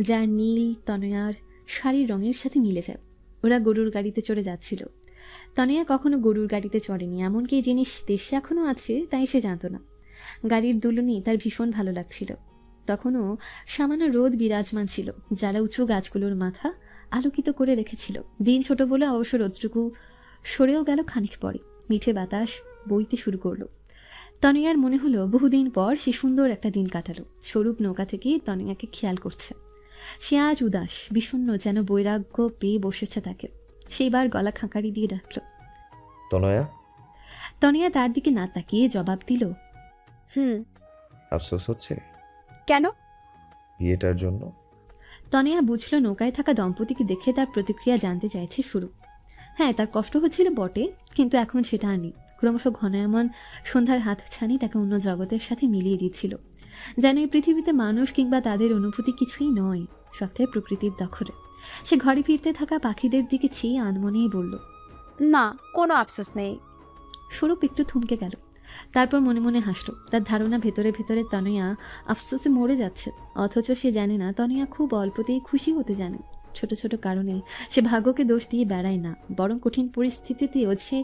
যার নীল তনয়ার শাড়ির রঙের সাথে মিলে যায়। ওরা গরুর গাড়িতে চড়ে যাচ্ছিল। তনয়া কখনো গরুর গাড়িতে চড়েনি, এমনকি এই জিনিস দেশে এখনও আছে তাই সে জানত না। গাড়ির দুলুনি তার ভীষণ ভালো লাগছিল। তখনও সামান্য রোদ বিরাজমান ছিল, যারা উঁচু গাছগুলোর মাথা আলোকিত করে রেখেছিল। দিন ছোট বলে অবশ্য রোদটুকু সরেও গেল খানিক পরে। মিঠে বাতাস বইতে শুরু করলো। তনয়ার মনে হলো বহুদিন পর সে সুন্দর একটা দিন কাটালো। স্বরূপ নৌকা থেকে তনয়াকে খেয়াল করছে। সে আজ উদাস, বিষণ্ণ, যেন বৈরাগ্য পেয়ে বসেছে তাকে। সেইবার গলা খাঁকারি দিয়ে ডাকল, তনয়া। তনয়া তার দিকে না তাকিয়ে জবাব দিল, আফসোস হচ্ছে কেন? বিয়েটার জন্য। তনয়া বুঝল নৌকায় থাকা দম্পতিকে দেখে তার প্রতিক্রিয়া জানতে চাইছে স্বরূপ। হ্যাঁ, তার কষ্ট হচ্ছিল বটে, কিন্তু এখন সেটা আর নেই। ক্রমশ ঘনায়মান সন্ধ্যার হাতছানি তাকে অন্য জগতের সাথে মিলিয়ে দিচ্ছিল। যেন এই পৃথিবীতে মানুষ কিংবা তাদের অনুভূতি কিছুই নয়, সবটাই প্রকৃতির দখলে। সে ঘরে ফিরতে থাকা পাখিদের দিকে চেয়ে আনমনেই বলল, না, কোনো আফসোস নেই। স্বরূপ একটু থমকে গেল, তারপর মনে মনে হাসল। তার ধারণা ভেতরে ভেতরে তনয়া আফসোসে মরে যাচ্ছে, অথচ সে জানে না তনয়া খুব অল্পতেই খুশি হতে জানে। ছোট ছোট কারণে সে ভাগ্যকে দোষ দিয়ে বেড়ায় না, বরং কঠিন পরিস্থিতিতেও সে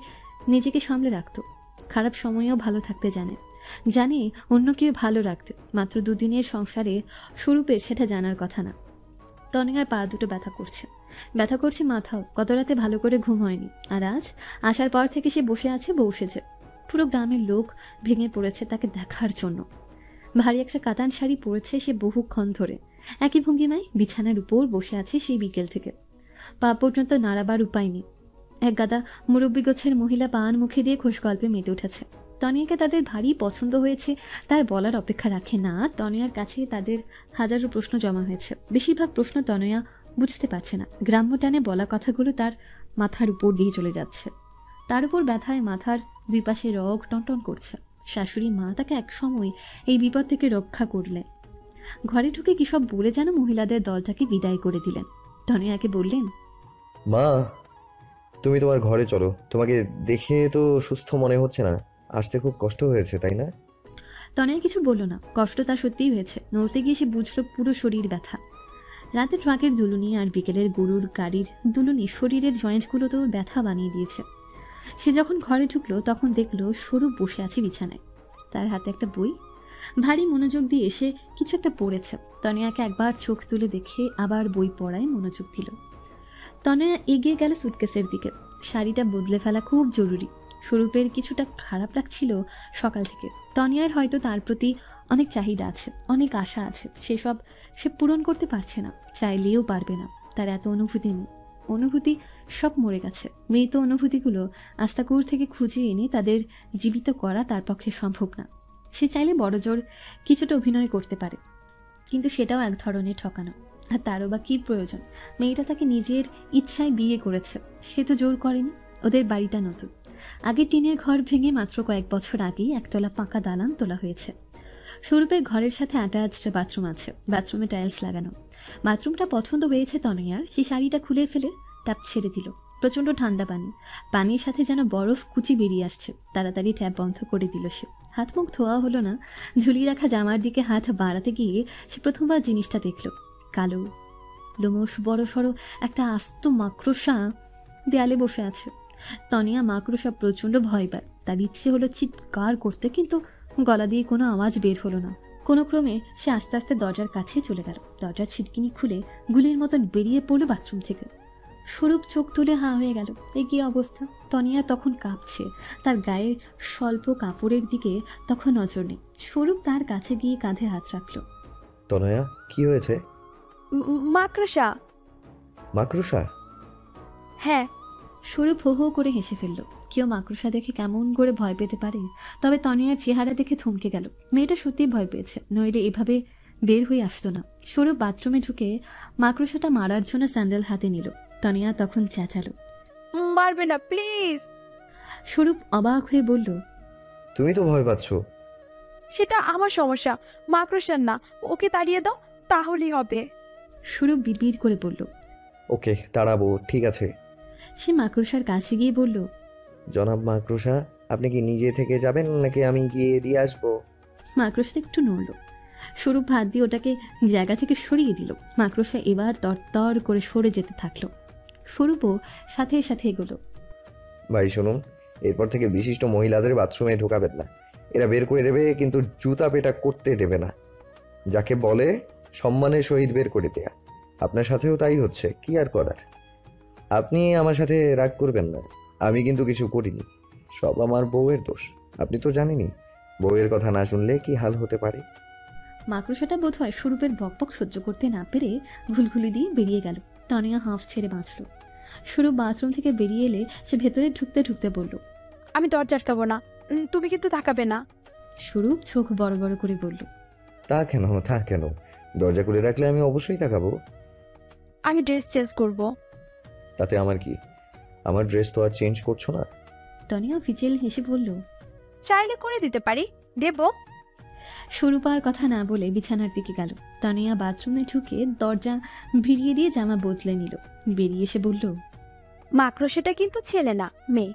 নিজেকে সামলে রাখত। খারাপ সময়েও ভালো থাকতে জানে, জানে অন্য কেউ ভালো রাখতে। মাত্র দুদিনের সংসারে স্বরূপের সেটা জানার কথা না। তনয়ার পা দুটো ব্যথা করছে মাথাও। গত রাতে ভালো করে ঘুম হয়নি, আর আজ আসার পর থেকে সে বসে আছে বসেছে। পুরো গ্রামের লোক ভেঙে পড়েছে তাকে দেখার জন্য। ভারী একটা কাতান শাড়ি পরেছে সে বহুক্ষণ ধরে। একই ভঙ্গিমায় বিছানার উপর বসে আছে সেই বিকেল থেকে। পা পর্যন্ত নাড়াবার উপায় নেই। এক গাদা মুরব্বী গোছের মহিলা পান মুখে দিয়ে খোশ গল্পে মেতে উঠেছে। তনয়াকে তাদের ভারী পছন্দ হয়েছে তার বলার অপেক্ষা রাখে না। তনয়ার কাছে তাদের হাজারো প্রশ্ন জমা হয়েছে। বেশিরভাগ প্রশ্ন তনয়া বুঝতে পারছে না। গ্রাম্য টানে বলা কথাগুলো তার মাথার উপর দিয়ে চলে যাচ্ছে। তার উপর ব্যথায় মাথার দুই পাশে রগ টনটন করছে। শাশুড়ি মা তাকে এক সময় এই বিপদ থেকে রক্ষা করলেন। ঘরে ঢুকে কি সব বলে যেন মহিলাদের দলটাকে বিদায় করে দিলেন। তনয়াকে বললেন, মা, তুমি তোমার ঘরে চলো। তোমাকে দেখে তো সুস্থ মনে হচ্ছে না, আসতে খুব কষ্ট হয়েছে তাই না? তনয়া কিছু বলল না। কষ্ট তার সত্যিই হয়েছে। নড়তে গিয়ে সে বুঝলো পুরো শরীর ব্যথা। রাতে ট্রাকের দুলুনি আর বিকেলের গরুর গাড়ির দুলুনি শরীরের জয়েন্টগুলোতেও ব্যথা বানিয়ে দিয়েছে। সে যখন ঘরে ঢুকলো তখন দেখলো স্বরূপ বসে আছে বিছানায়, তার হাতে একটা বই। ভারী মনোযোগ দিয়ে এসে কিছু একটা পড়েছে। তনয়াকে একবার চোখ তুলে দেখে আবার বই পড়ায় মনোযোগ দিল। তনয়া এগিয়ে গেল সুটকেসের দিকে। শাড়িটা বদলে ফেলা খুব জরুরি। স্বরূপের কিছুটা খারাপ লাগছিল সকাল থেকে। তনয়ার হয়তো তার প্রতি অনেক চাহিদা আছে, অনেক আশা আছে, সেসব সে পূরণ করতে পারছে না, চাইলেও পারবে না। তার এত অনুভূতি নেই। অনুভূতি সব মরে গেছে। মৃত অনুভূতিগুলো আস্তাকুর থেকে খুঁজে এনে তাদের জীবিত করা তার পক্ষে সম্ভব না। সে চাইলে বড়জোর কিছুটা অভিনয় করতে পারে, কিন্তু সেটাও এক ধরনের ঠকানো। আর তারও বা কী প্রয়োজন? মেয়েটা তাকে নিজের ইচ্ছায় বিয়ে করেছে, সে তো জোর করেনি। ওদের বাড়িটা নতুন, আগের টিনের ঘর ভেঙে মাত্র কয়েক বছর আগেই একতলা পাকা দালান তোলা হয়েছে। স্বরূপের ঘরের সাথে অ্যাটাচড বাথরুম আছে, বাথরুমে টাইলস লাগানো। বাথরুমটা পছন্দ হয়েছে তনয়ার। সেই শাড়িটা খুলে ফেলে ট্যাপ ছেড়ে দিল। প্রচণ্ড ঠান্ডা পানি, পানির সাথে যেন বরফ কুচি বেরিয়ে আসছে। তাড়াতাড়ি ট্যাপ বন্ধ করে দিল সে। হাত মুখ ধোয়া হলো না। ঝুলিয়ে রাখা জামার দিকে হাত বাড়াতে গিয়ে সে প্রথমবার জিনিসটা দেখল। কালো লোমশ বড় সড়ো একটা আস্ত মাকড়সা দেয়ালে বসে আছে। তনিয়া মাকড়সা প্রচণ্ড ভয় পায়। তার ইচ্ছে হলো চিৎকার করতে, কিন্তু গলা দিয়ে কোনো আওয়াজ বের হলো না। কোনো ক্রমে সে আস্তে আস্তে দরজার কাছে চলে গেল। দরজার ছিটকিনি খুলে গুলির মতন বেরিয়ে পড়লো বাথরুম থেকে। স্বরূপ চোখ তুলে হাঁ হয়ে গেল। এই কি অবস্থা! তনিয়া তখন কাঁপছে। তার গায়ের স্বল্প কাপড়ের দিকে তখন নজর নেই। স্বরূপ তার কাছে গিয়ে কাঁধে হাত রাখল। তনয়া, কি হয়েছে? মাকড়সা। মাকড়সা? হ্যাঁ। স্বরূপ হো হো করে হেসে ফেলল। কেউ মাকড়সা দেখে কেমন করে ভয় পেতে পারে? তবে তনিয়ার চেহারা দেখে থমকে গেল। মেয়েটা সত্যিই ভয় পেয়েছে, নইলে এভাবে বের হয়ে আসতো না। স্বরূপ বাথরুমে ঢুকে মাকড়সাটা মারার জন্য স্যান্ডেল হাতে নিল। তনিয়া তখন চেঁচালো, মারবে না প্লিজ। স্বরূপ অবাক হয়ে বলল, তুমি তো ভয় পাচ্ছ। সেটা আমার সমস্যা, মাকড়সার না। ওকে তাড়িয়ে দাও, তাহলেই হবে। স্বরূপ বিড়বিড় করে বলল। ওকে, তাড়াবো, ঠিক আছে। সে মাকড়সার কাছে গিয়ে বলল, জনাব মাকড়সা, আপনি কি নিজে থেকে যাবেন নাকি আমি গিয়ে দিয়ে আসবো? মাকড়সাটা একটু নড়ল। স্বরূপ হাত দিয়ে ওটাকে জায়গা থেকে সরিয়ে দিল। মাকড়সা এবার তরতর করে সরে যেতে থাকলো। স্বরূপও সাথে সাথে এগোলো। ভাই শুনুন, এরপর থেকে বিশিষ্ট মহিলাদের বাথরুমে ঢোকাবেন না। এরা বের করে দেবে, কিন্তু জুতা পেটা করতে দেবে না। যাকে বলে সম্মানের সহিত বের করে দেয়া। আপনার সাথেও তাই হচ্ছে, কি আর করার। আপনি আমার সাথে রাগ করবেন না, আমি কিন্তু কিছু করিনি। সব আমার বউয়ের দোষ। আপনি তো জানেনই বউয়ের কথা না শুনলে কি হাল হতে পারে। মাকড়সাটা বোধ হয় স্বরূপের বকবক সহ্য করতে না পেরে ঘুলঘুলি দিয়ে বেরিয়ে গেল। তনিয়া হাঁফ ছেড়ে বাঁচল। স্বরূপ বাথরুম থেকে বেরিয়ে এলে সে ভেতরে ঢুকতে ঢুকতে বলল, আমি দরজা আটকাবো না, তুমি কিন্তু তাকাবে না। স্বরূপ চোখ বড় বড় করে বলল, তা কেন? দরজা খুলে রাখলে আমি অবশ্যই তাকাবো। আমি ড্রেস চেঞ্জ করব। তাতে আমার কি? আমার ড্রেস তো আর চেঞ্জ করছো না। তনিয়া ফিচেল হেসে বলল, চাইলে করে দিতে পারি, দেব। স্বরূপ আর কথা না বলে বিছানার দিকে গেল। তনিয়া বাথরুমে ঢুকে দরজা ভিড়িয়ে দিয়ে জামা বদলে নিল। বেরিয়ে এসে বলল, মাকড়সাটা কিন্তু ছেলে না, মেয়ে।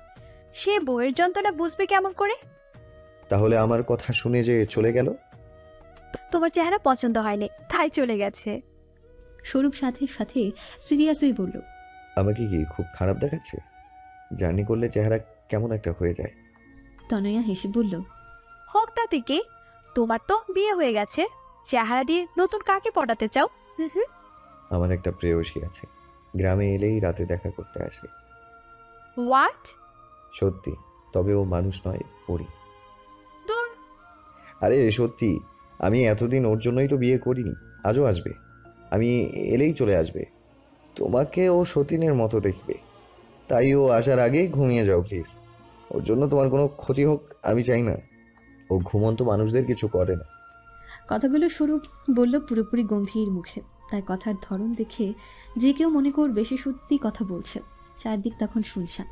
সে বউয়ের যন্ত্রণা বুঝবে কেমন করে? তাহলে আমার কথা শুনে যে চলে গেল? তোমার চেহারা পছন্দ হয়নি, তাই চলে গেছে। স্বরূপ সাথে সাথে সিরিয়াস হয়ে বলল, আমাকে কি খুব খারাপ দেখাচ্ছে? জার্নি করলে চেহারা কেমন একটা হয়ে যায়। তনয়া হেসে বলল, হোক তাতে কি, তোমার তো বিয়ে হয়ে গেছে। চেহারা দিয়ে নতুন কাকে পটাতে চাও? আমার একটা প্রেয়সী আছে, গ্রামে এলেই রাতে দেখা করতে আসে। হোয়াট? সত্যি, তবে ও মানুষ নয়, পরি। দূর। আরে সত্যি, আমি এতদিন ওর জন্যই তো বিয়ে করিনি। আজও আসবে, আমি এলেই চলে আসবে। তোমাকে ও সতীনের মতো দেখবে, তাই ও আসার আগেই ঘুমিয়ে যাও প্লিজ। ওর জন্য তোমার কোনো ক্ষতি হোক আমি চাই না। ও ঘুমন্ত মানুষদের কিছু করে না। কথাগুলো স্বরূপ বলল পুরোপুরি গম্ভীর মুখে। তার কথার ধরন দেখে যে কেউ মনে করবে সে সত্যি কথা বলছে। চারদিক তখন শুনশান।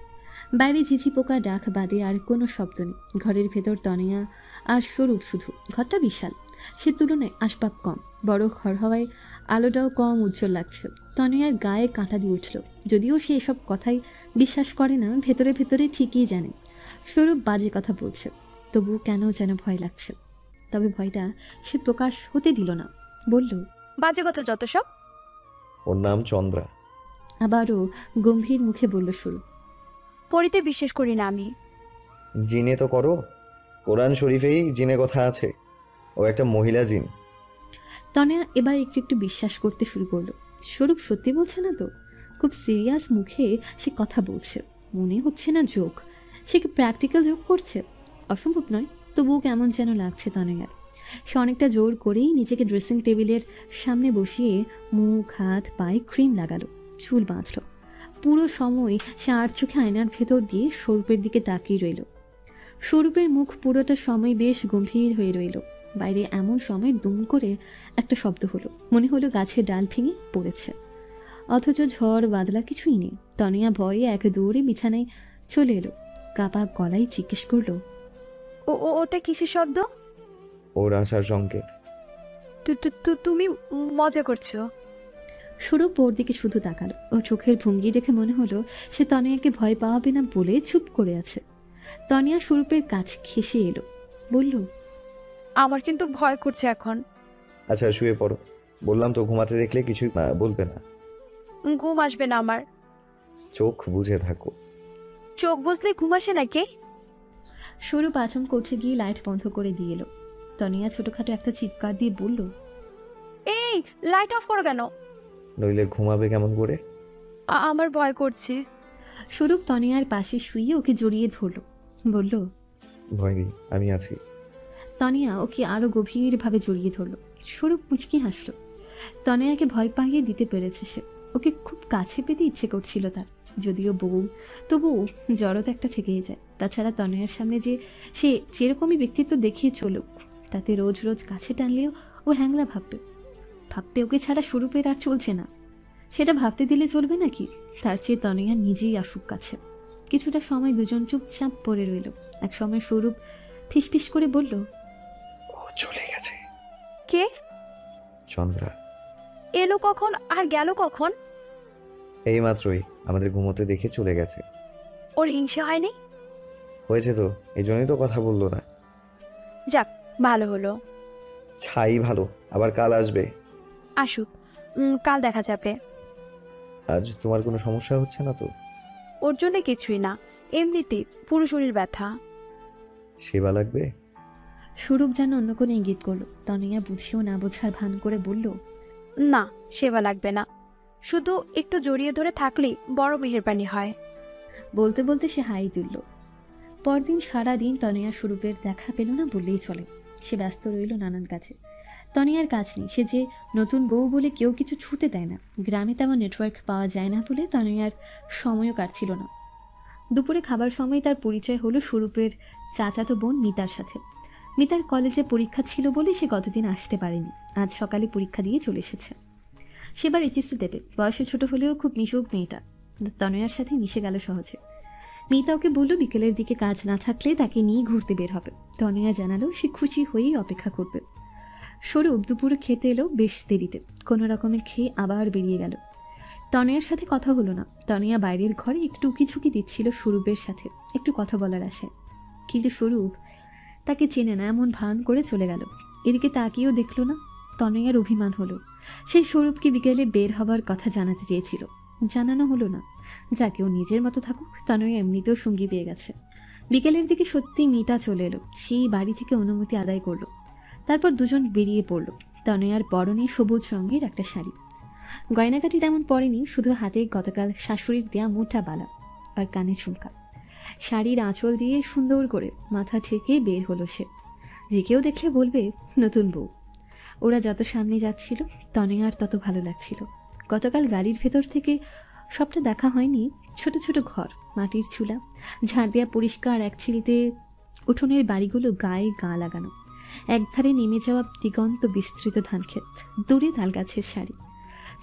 বাইরে ঝিঝি পোকা ডাক বাদে আর কোনো শব্দ নেই। ঘরের ভেতর তনয়া আর স্বরূপ শুধু। ঘরটা বিশাল, সে তুলনায় আসবাব কম। বড় ঘর হওয়ায় আলোটাও কম উজ্জ্বল লাগছে। তনয়ার গায়ে কাঁটা দিয়ে উঠল। যদিও সে এসব কথাই বিশ্বাস করে না, ভেতরে ভেতরে ঠিকই জানে স্বরূপ বাজে কথা বলছে। তবু কেন যেন ভয় লাগছে। তবে ভয়টা সে প্রকাশ হতে দিল না। বলল, বাজে কথা যত সব। ওর নাম চন্দ্রা। আবারও গম্ভীর মুখে বলল স্বরূপ, পরিতে বিশ্বাস করি না আমি। জিনে তো করো, কোরআন শরীফেই জিনে কথা আছে। ও একটা মহিলা জিন। তনয়া এবার একটু একটু বিশ্বাস করতে শুরু করলো। স্বরূপ সত্যি বলছে না তো? খুব সিরিয়াস মুখে সে কথা বলছে। মনে হচ্ছে না জোক। সে কি প্র্যাকটিক্যাল জোক করছে? অসম্ভব নয়, তবুও কেমন যেন লাগছে তনয়ার। সে অনেকটা জোর করেই নিজেকে ড্রেসিং টেবিলের সামনে বসিয়ে মুখ হাত পায়ে ক্রিম লাগালো, চুল বাঁধলো। পুরো সময় সে আর চোখে আয়নার ভেতর দিয়ে স্বরূপের দিকে তাকিয়ে রইল। স্বরূপের মুখ পুরোটা সময় বেশ গম্ভীর হয়ে রইল। বাইরে এমন সময় দুম করে একটা শব্দ হলো, মনে হলো গাছের ডাল ভেঙে পড়েছে, অথচ ঝড় বাদলা কিছুই নেই। তনিয়া ভয়ে এক দৌড়ে বিছানায় চলে এলো, কাপা গলায় জিজ্ঞেস করলো, ওটা কিসের শব্দ? ওর আসার সংকেত। তুমি মজা করছো? স্বরূপ ওর দিকে শুধু তাকালো। ওর চোখের ভঙ্গি দেখে মনে হলো সে তনিয়াকে ভয় পাওয়াবে না বলে চুপ করে আছে। তনিয়া স্বরূপের কাছে ঘেঁষে এলো, বলল, আমার কিন্তু ভয় করছে এখন। আচ্ছা শুয়ে পড়ো, বললাম তো ঘুমাতে দেখলে কিছুই বলবে না। ঘুম আসবে না আমার। চোখ বুঝে থাকো। চোখ বুঝলে ঘুম আসে নাকি? স্বরূপ আচমকা উঠে গিয়ে লাইট বন্ধ করে দিয়ে এলো। তনিয়া ছোটখাটো একটা চিৎকার দিয়ে বলল, এই লাইট অফ করো কেন? নইলে ঘুমাবে কেমন করে? আমার ভয় করছে। স্বরূপ তনিয়ার পাশে শুয়ে ওকে জড়িয়ে ধরল, বলল, ভয় নেই, আমি আছি। তনিয়া ওকে আরো গভীরভাবে জড়িয়ে ধরল। স্বরূপ মুচকি হাসল। তনিয়াকে ভয় পাইয়ে দিতে পেরেছে সে। ওকে খুব কাছে পেতে ইচ্ছে করছিল তার, যদিও বউ, তবুও জড়তা একটা থেকেই যায়। তাছাড়া তনয়ার সামনে যে সে যেরকমই ব্যক্তিত্ব দেখিয়ে চলুক, তাতে রোজ রোজ কাছে টানলেও ও হ্যাংলা ভাববে। ওকে ছাড়া স্বরূপের আর চলছে না, সেটা ভাবতে দিলে চলবে নাকি? তার চেয়ে তনয়া নিজেই আসুক কাছে। কিছুটা সময় দুজন চুপচাপ পড়ে রইল। এক সময় স্বরূপ ফিসফিস করে বলল, ও চলে গেছে। কে? চন্দ্রা। এলো কখন আর গেল কখন? এই মাত্রই আমাদের ঘুমোতে দেখে চলে গেছে। ওর হিংসা হয়নি? হয়েছে তো, এই জন্যই তো কথা বললো না। যাক, ভালো হলো। ছাই ভালো, আবার কাল আসবে। আসুক, কাল দেখা যাবে। আজ তোমার কোনো সমস্যা হচ্ছে না তো? ওর জন্য কিছুই না, এমনিতে পুরো শরীর ব্যথা। সেবা লাগবে? স্বরূপ যেন অন্য কোনো ইঙ্গিত করলো। তনয়া বুঝেও না বোঝার ভান করে বলল, না, সেবা লাগবে না, শুধু একটু জড়িয়ে ধরে থাকলেই বড় মেহেরবানি হয়। বলতে বলতে সে হাই তুলল। পরদিন সারাদিন তনয়া স্বরূপের দেখা পেল না বললেই চলে। সে ব্যস্ত রইল নানান কাজে। তনিয়ার কাজ নেই, সে যে নতুন বউ বলে কেউ কিছু ছুতে দেয় না। গ্রামে তেমন নেটওয়ার্ক পাওয়া যায় না বলে তনিয়ার সময়ও কাটছিল না। দুপুরে খাবার সময় তার পরিচয় হলো স্বরূপের চাচাতো বোন মিতার সাথে। মিতার কলেজে পরীক্ষা ছিল বলে সে গতদিন আসতে পারেনি। আজ সকালে পরীক্ষা দিয়ে চলে এসেছে। সেবার এইচএসসি দেবে। বয়সে ছোট হলেও খুব মিশুক মেয়েটা। তনয়ার সাথে মিশে গেল সহজে। মিতা ওকে বলল বিকেলের দিকে কাজ না থাকলে তাকে নিয়ে ঘুরতে বের হবে। তনয়া জানালো সে খুশি হয়েই অপেক্ষা করবে। স্বরূপ দুপুরে খেতে এলো বেশ দেরিতে। কোনো রকমের খেয়ে আবার বেরিয়ে গেল। তনয়ার সাথে কথা হলো না। তনয়া বাইরের ঘরে একটু উকিঝুঁকি দিচ্ছিল স্বরূপের সাথে, একটু কথা বলার আশায়। কিন্তু স্বরূপ তাকে চেনে না এমন ভান করে চলে গেল। এদিকে তাকিয়েও দেখল না। তনয়ার অভিমান হলো। সেই স্বরূপকে বিকেলে বের হবার কথা জানাতে চেয়েছিল, জানানো হলো না। যা কেউ নিজের মতো থাকুক, তনয়া এমনিতেও সঙ্গী পেয়ে গেছে। বিকেলের দিকে সত্যি মিতা চলে এলো। সেই বাড়ি থেকে অনুমতি আদায় করলো। তারপর দুজন বেরিয়ে পড়ল। তনয়ার পরনে সবুজ রঙের একটা শাড়ি। গয়নাকাটি তেমন পরেনি, শুধু হাতে গতকাল শাশুড়ির দেয়া মোটা বালা আর কানে ঝুমকা। শাড়ির আঁচল দিয়ে সুন্দর করে মাথা ঠেকে বের হলো সে। যে কেউ দেখলে বলবে নতুন বউ। ওরা যত সামনে যাচ্ছিল তনয়ার তত ভালো লাগছিল। গতকাল গাড়ির ভেতর থেকে সবটা দেখা হয়নি। ছোট ছোট ঘর, মাটির চুলা, ঝাড় দেওয়া পরিষ্কার এক ছিলিতে উঠোনের বাড়িগুলো গায়ে গা লাগানো। একধারে নেমে যাওয়া দিগন্ত বিস্তৃত ধানক্ষেত, দূরে তালগাছের সারি।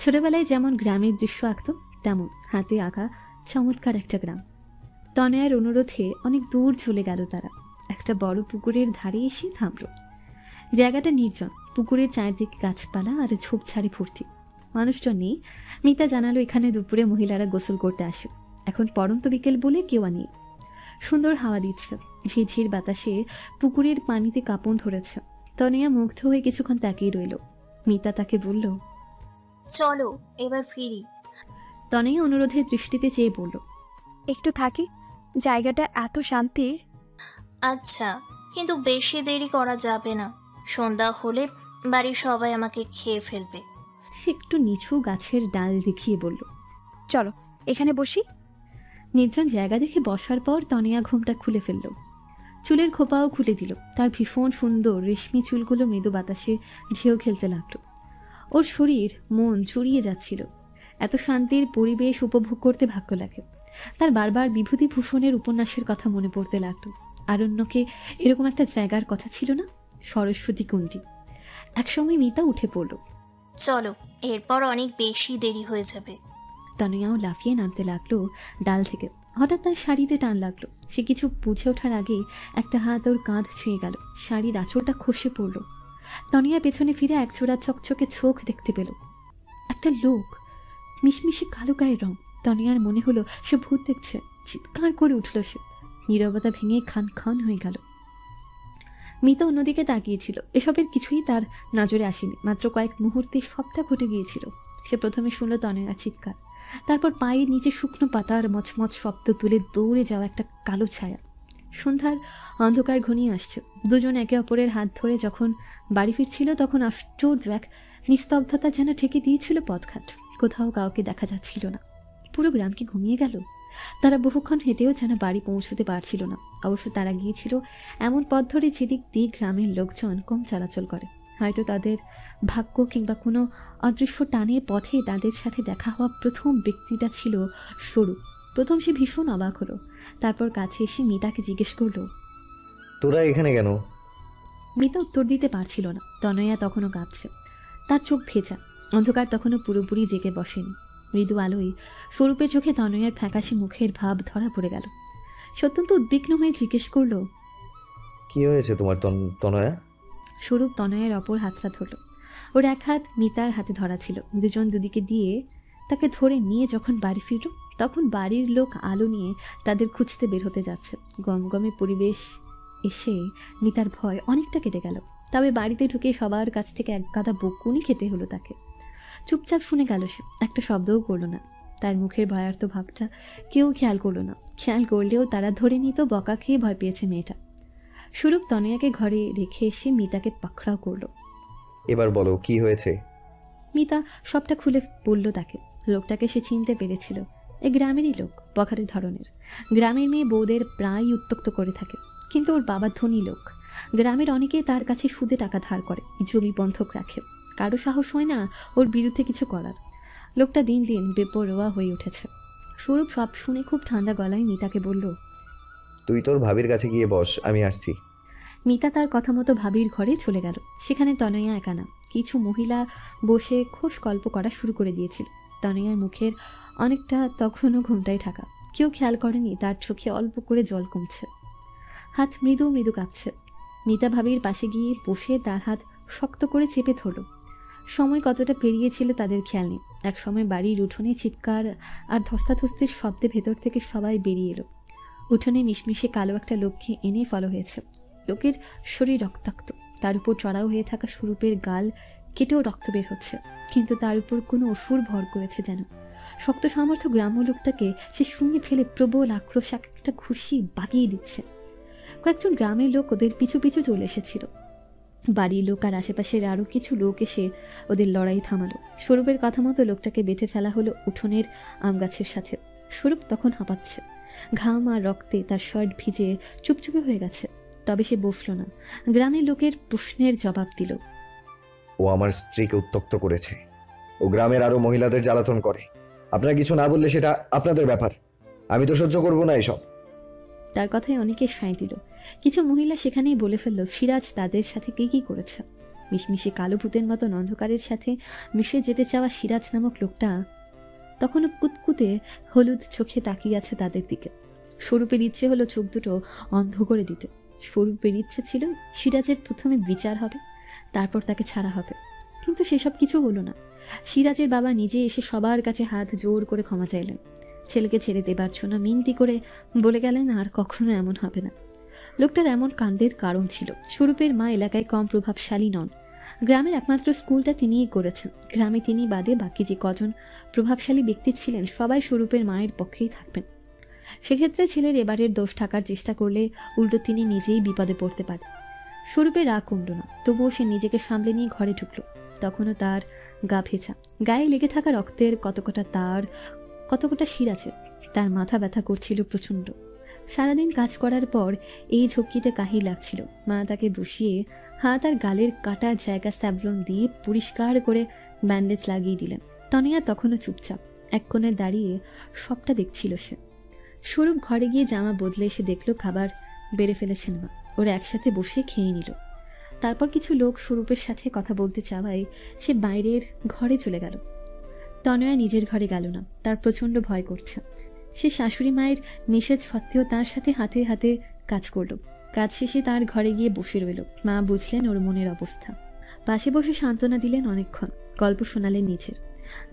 ছোটবেলায় যেমন গ্রামের দৃশ্য আঁকত, তেমন হাতে আঁকা চমৎকার একটা গ্রাম। তনয়ার অনুরোধে অনেক দূর চলে গেল তারা। একটা বড় পুকুরের ধারে এসে থামল। জায়গাটা নির্জন, পুকুরের চারদিকে গাছপালা আর ঝোপঝাড়ে ভর্তি। মানুষজন নেই। মিতা জানালো এখানে দুপুরে মহিলারা গোসল করতে আসে। এখন পড়ন্ত বিকেল বলে কেউ নেই। সুন্দর হাওয়া দিচ্ছে। ঝিরঝির বাতাসে পুকুরের পানিতে কাঁপন ধরেছে। তনয়া মুগ্ধ হয়ে কিছুক্ষণ তাকিয়ে রইল। মিতা তাকে বলল, চলো এবার ফিরি। তনয়া অনুরোধের দৃষ্টিতে চেয়ে বলল, একটু থাকি, জায়গাটা এত শান্তির। আচ্ছা, কিন্তু বেশি দেরি করা যাবে না। সন্ধ্যা হলে বাড়ির সবাই আমাকে খেয়ে ফেলবে। সে একটু নিচু গাছের ডাল দেখিয়ে বলল, চলো এখানে বসি। নির্জন জায়গা দেখে বসার পর তনয়া ঘুমটা খুলে ফেলল। চুলের খোপাও খুলে দিল। তার ভীষণ সুন্দর রেশমি চুলগুলো মৃদু বাতাসে ঝেউ খেলতে লাগলো। ওর শরীর মন জড়িয়ে যাচ্ছিল। এত শান্তির পরিবেশ উপভোগ করতে ভাগ্য লাগে। তার বারবার বিভূতিভূষণের উপন্যাসের কথা মনে পড়তে লাগলো। আরণ্যকে এরকম একটা জায়গার কথা ছিল না? সরস্বতী কুণ্ডী। একসময় মিতা উঠে পড়ল। চলো, এরপর অনেক বেশি দেরি হয়ে যাবে। তনয়াও লাফিয়ে নামতে লাগলো ডাল থেকে। হঠাৎ তার শাড়িতে টান লাগলো। সে কিছু বুঝে ওঠার আগেই একটা হাত ওর কাঁধ ছুঁয়ে গেল। শাড়ির আঁচলটা খসে পড়ল। তনিয়া পেছনে ফিরে এক ছোড়া চকচকে চোখ দেখতে পেল। একটা লোক, মিশমিশে কালো গায়ের রং। তনিয়ার মনে হলো সে ভূত দেখছে। চিৎকার করে উঠল সে। নীরবতা ভেঙে খান খান হয়ে গেল। মিতা অন্যদিকে তাকিয়েছিল। এসবের কিছুই তার নজরে আসেনি। মাত্র কয়েক মুহূর্তে সবটা ঘটে গিয়েছিল। সে প্রথমে শুনল তনয়ার চিৎকার, তারপর পায়ের নিচে শুকনো পাতার মচমচ শব্দ তুলে দৌড়ে যাওয়া একটা কালো ছায়া। সন্ধ্যার অন্ধকার ঘনিয়ে আসছে। দুজন একে অপরের হাত ধরে যখন বাড়ি ফিরছিল তখন আশ্চর্য এক নিস্তব্ধতা যেন ঠেকে দিয়েছিল পথঘাট। কোথাও কাউকে দেখা যাচ্ছিল না। পুরো গ্রাম কি ঘুমিয়ে গেল? তারা বহুক্ষণ হেঁটেও যেন বাড়ি পৌঁছতে পারছিল না। অবশ্য তারা গিয়েছিল এমন পথ ধরে যেদিক দিয়ে গ্রামের লোকজন কম চলাচল করে। হয়তো তাদের ভাগ্য কিংবা কোনো অদৃশ্য টানে পথে তাদের সাথে দেখা হওয়া প্রথম ব্যক্তিটা ছিল স্বরূপ। প্রথম সে ভীষণ অবাক হলো। তারপর কাছে এসে মিতাকে জিজ্ঞেস করলো, তোরা এখানে কেন? মিতা উত্তর দিতে পারছিল না। তনয়া তখনও কাঁপছে। তার চোখ ভেজা। অন্ধকার তখনও পুরোপুরি জেগে বসেনি। মৃদু আলোয় স্বরূপের চোখে তনয়ার ফ্যাকাশে মুখের ভাব ধরা পড়ে গেল। সে অত্যন্ত উদ্বিগ্ন হয়ে জিজ্ঞেস করলো, কি হয়েছে তোমার তনয়া? স্বরূপ তনয়ের অপর হাতটা ধরল। ওর এক হাত মিতার হাতে ধরা ছিল। দুজন দুদিকে দিয়ে তাকে ধরে নিয়ে যখন বাড়ি ফিরল তখন বাড়ির লোক আলো নিয়ে তাদের খুঁজতে বের হতে যাচ্ছে। গমগমে পরিবেশ এসে মিতার ভয় অনেকটা কেটে গেল। তবে বাড়িতে ঢুকে সবার কাছ থেকে এক গাদা বকুনি খেতে হলো তাকে। চুপচাপ শুনে গেল সে, একটা শব্দও করলো না। তার মুখের ভয়ার্ত ভাবটা কেউ খেয়াল করলো না। খেয়াল করলেও তারা ধরে নিত বকা খেয়ে ভয় পেয়েছে মেয়েটা। স্বরূপ তনয়াকে ঘরে রেখে এসে মিতাকে পাকড়াও করলো। এবার বলো কি হয়েছে? মিতা সবটা খুলে বলল তাকে। লোকটাকে সে চিনতে পেরেছিল। এ গ্রামেরই লোক, বখাটে ধরনের। গ্রামের মেয়ে বউদের প্রায় উত্ত্যক্ত করে থাকে। কিন্তু ওর বাবা ধনী লোক। গ্রামের অনেকে তার কাছে সুদে টাকা ধার করে, জমি বন্ধক রাখে। কারো সাহস হয় না ওর বিরুদ্ধে কিছু করার। লোকটা দিন দিন বেপরোয়া হয়ে উঠেছে। স্বরূপ সব শুনে খুব ঠান্ডা গলায় মিতাকে বলল, তুই তোর ভাবির কাছে গিয়ে বস, আমি আসছি। মিতা তার কথা মতো ভাবির ঘরে চলে গেল। সেখানে তনয়া একা না, কিছু মহিলা বসে খোশ গল্প করা শুরু করে দিয়েছিল। তনয়ার মুখের অনেকটা তখনও ঘুমটাই ঢাকা। কেউ খেয়াল করেনি তার চোখে অল্প করে জল কমছে। হাত মৃদু মৃদু কাঁপছে। মিতা ভাবির পাশে গিয়ে বসে তার হাত শক্ত করে চেপে ধরল। সময় কতটা পেরিয়েছিল তাদের খেয়াল নেই। এক সময় বাড়ির উঠোনে চিৎকার আর ধস্তাধস্তির শব্দে ভেতর থেকে সবাই বেরিয়ে এলো। উঠোনে মিশমিশে কালো একটা লোককে এনে ফলো হয়েছে। লোকের শরীর রক্তাক্ত। তার উপর চড়াও হয়ে থাকা স্বরূপের গাল কেটেও রক্ত বের হচ্ছে। কিন্তু তার উপর কোনো অসুর ভর করেছে যেন। শক্ত সামর্থ্য গ্রাম্য লোকটাকে সে শূন্যে ফেলে প্রবল আক্রোশ একটা ঘুষি বাগিয়ে দিচ্ছে। কয়েকজন গ্রামের লোক ওদের পিছু পিছু চলে এসেছিল। বাড়ির লোক আর আশেপাশের আরও কিছু লোক এসে ওদের লড়াই থামালো। স্বরূপের কথা মতো লোকটাকে বেঁধে ফেলা হলো উঠোনের আম গাছের সাথে। স্বরূপ তখন হাঁপাচ্ছে। ঘাম আর রক্তে তার শার্ট ভিজে চুপচুপে হয়ে গেছে। তবে সে বসল না। গ্রামের লোকের প্রশ্নের জবাব দিল, ও আমার স্ত্রীকে উত্ত্যক্ত করেছে। ও গ্রামের আরো মহিলাদের জ্বালাতন করে। আপনারা কিছু না বললে সেটা আপনাদের ব্যাপার। আমি তো সহ্য করব না এসব। তার কথায় অনেকে সায় দিল। কিছু মহিলা সেখানেই বলে ফেলল সিরাজ তাদের সাথে কি করেছে। মিশমিশে কালো ভূতের মতন অন্ধকারের সাথে মিশে যেতে চাওয়া সিরাজ নামক লোকটা তখনও কুতকুতে হলুদ চোখে তাকিয়ে আছে তাদের দিকে। স্বরূপের ইচ্ছে হলো চোখ দুটো অন্ধ করে দিতে। স্বরূপের ইচ্ছে ছিল সিরাজের প্রথমে বিচার হবে, তারপর তাকে ছাড়া হবে। কিন্তু সেসব কিছু হলো না। সিরাজের বাবা নিজে এসে সবার কাছে হাত জোর করে ক্ষমা চাইলেন। ছেলেকে ছেড়ে দেবার জন্য মিনতি করে বলে গেলেন আর কখনো এমন হবে না। লোকটার এমন কাণ্ডের কারণ ছিল, স্বরূপের মা এলাকায় কম প্রভাবশালী নন। গ্রামের একমাত্র স্কুলটা তিনিই করেছেন। গ্রামে তিনি বাদে বাকি যে কজন প্রভাবশালী ব্যক্তি ছিলেন সবাই স্বরূপের মায়ের পক্ষেই থাকবেন। সেক্ষেত্রে ছেলের এবারের দোষ ঢাকার চেষ্টা করলে উল্টো তিনি নিজেই বিপদে পড়তে পারেন। স্বরূপের রাগ কমল না, তবুও সে নিজেকে সামলে নিয়ে ঘরে ঢুকল। তখনও তার গা ভেজা, গায়ে লেগে থাকা রক্তের কতকটা তার, কতকটা শিরাছে। তার মাথা ব্যথা করছিল প্রচণ্ড। সারাদিন কাজ করার পর এই ঝক্কিতে কাহি লাগছিল। মা তাকে বসিয়ে হাত আর গালের কাটা জায়গা স্যাভলন দিয়ে পরিষ্কার করে ব্যান্ডেজ লাগিয়ে দিলেন। তনয়া তখনও চুপচাপ। এক কোণে দাঁড়িয়ে সবটা দেখছিল সে। স্বরূপ ঘরে গিয়ে জামা বদলে এসে দেখলো খাবার বেড়ে ফেলেছেন মা। ওরা একসাথে বসে খেয়ে নিল। তারপর কিছু লোক স্বরূপের সাথে কথা বলতে চাওয়ায় সে বাইরের ঘরে চলে গেল। তনয়া নিজের ঘরে গেল না, তার প্রচণ্ড ভয় করছে। সে শাশুড়ি মায়ের নিষেধ সত্ত্বেও তার সাথে হাতে হাতে কাজ করলো। কাজ শেষে তার ঘরে গিয়ে বসে রইল। মা বুঝলেন ওর মনের অবস্থা, পাশে বসে সান্ত্বনা দিলেন অনেকক্ষণ, গল্প শোনালেন নিজের।